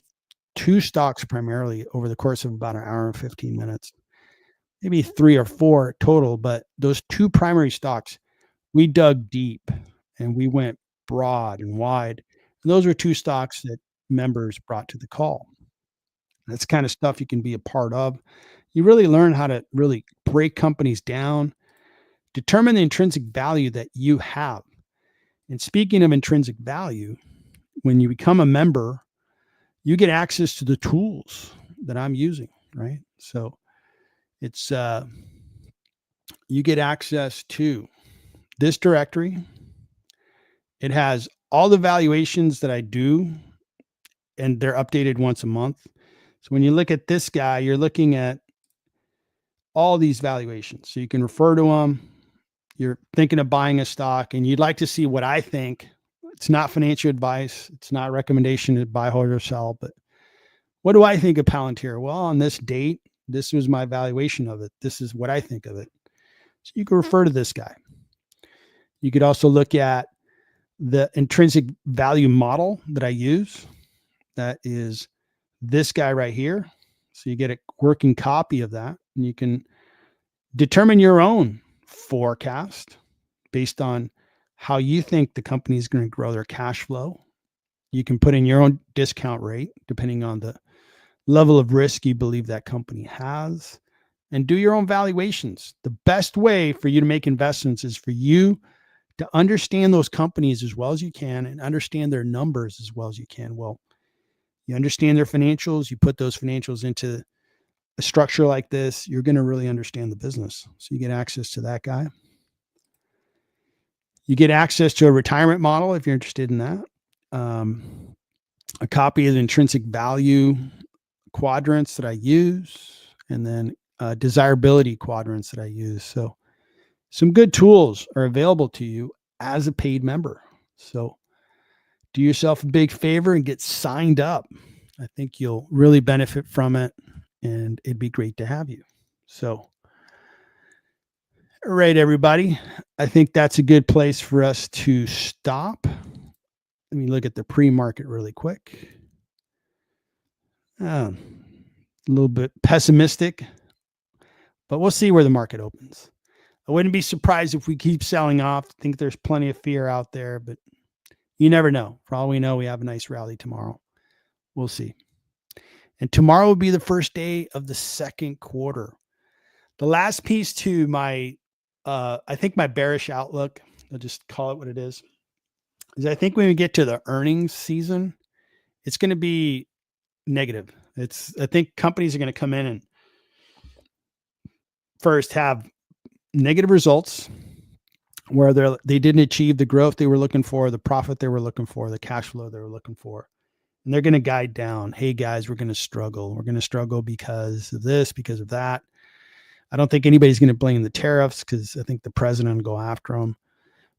2 stocks primarily over the course of about an hour and 15 minutes. Maybe 3 or 4 total. But those 2 primary stocks, we dug deep and we went broad and wide. And those are two stocks that members brought to the call. That's kind of stuff you can be a part of. You really learn how to really break companies down, determine the intrinsic value that you have. And speaking of intrinsic value, when you become a member, you get access to the tools that I'm using, right? So it's you get access to this directory. It has all the valuations that I do, and they're updated once a month. So when you look at this guy, you're looking at all these valuations. So you can refer to them. You're thinking of buying a stock and you'd like to see what I think. It's not financial advice. It's not a recommendation to buy, hold, or sell. But what do I think of Palantir? Well, on this date, this was my valuation of it. This is what I think of it. So you can refer to this guy. You could also look at the intrinsic value model that I use. That is this guy right here. So you get a working copy of that, and you can determine your own forecast based on how you think the company is going to grow their cash flow. You can put in your own discount rate depending on the level of risk you believe that company has, and do your own valuations. The best way for you to make investments is for you to understand those companies as well as you can and understand their numbers as well as you can. Well, you understand their financials, you put those financials into a structure like this, you're going to really understand the business. So you get access to that guy. You get access to a retirement model if you're interested in that. A copy of the intrinsic value quadrants that I use, and then desirability quadrants that I use. So some good tools are available to you as a paid member. So do yourself a big favor and get signed up. I think you'll really benefit from it, and it'd be great to have you. So, all right, everybody. I think that's a good place for us to stop. Let me look at the pre-market really quick. A little bit pessimistic, but we'll see where the market opens. I wouldn't be surprised if we keep selling off. I think there's plenty of fear out there, but you never know. For all we know, we have a nice rally tomorrow. We'll see. And tomorrow will be the first day of the second quarter. The last piece to my, I think my bearish outlook, I'll just call it what it is I think when we get to the earnings season, it's going to be negative. I think companies are going to come in and first have negative results where they didn't achieve the growth they were looking for, the profit they were looking for, the cash flow they were looking for. And they're going to guide down, hey guys, we're going to struggle. We're going to struggle because of this, because of that. I don't think anybody's going to blame the tariffs because I think the president will go after them.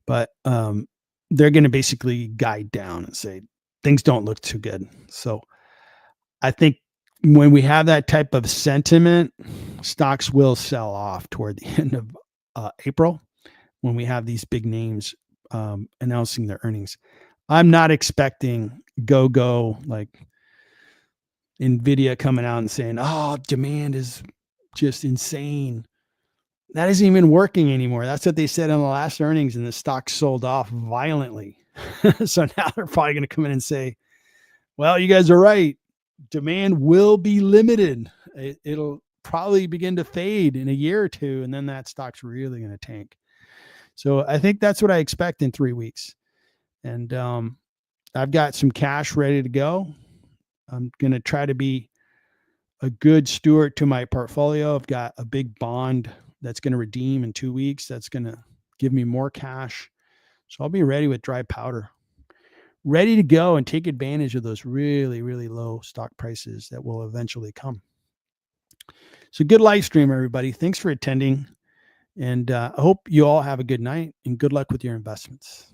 But they're going to basically guide down and say things don't look too good. So I think when we have that type of sentiment, stocks will sell off toward the end of April when we have these big names announcing their earnings. I'm not expecting go like NVIDIA coming out and saying, oh, demand is just insane. That isn't even working anymore. That's what they said in the last earnings, and the stock sold off violently. So now they're probably going to come in and say, well, you guys are right. Demand will be limited. It'll probably begin to fade in a year or two, and then that stock's really going to tank. So I think that's what I expect in 3 weeks. And I've got some cash ready to go. I'm going to try to be a good steward to my portfolio. I've got a big bond that's going to redeem in 2 weeks. That's going to give me more cash. So I'll be ready with dry powder, ready to go and take advantage of those really, really low stock prices that will eventually come. So good live stream, everybody. Thanks for attending. And I hope you all have a good night and good luck with your investments.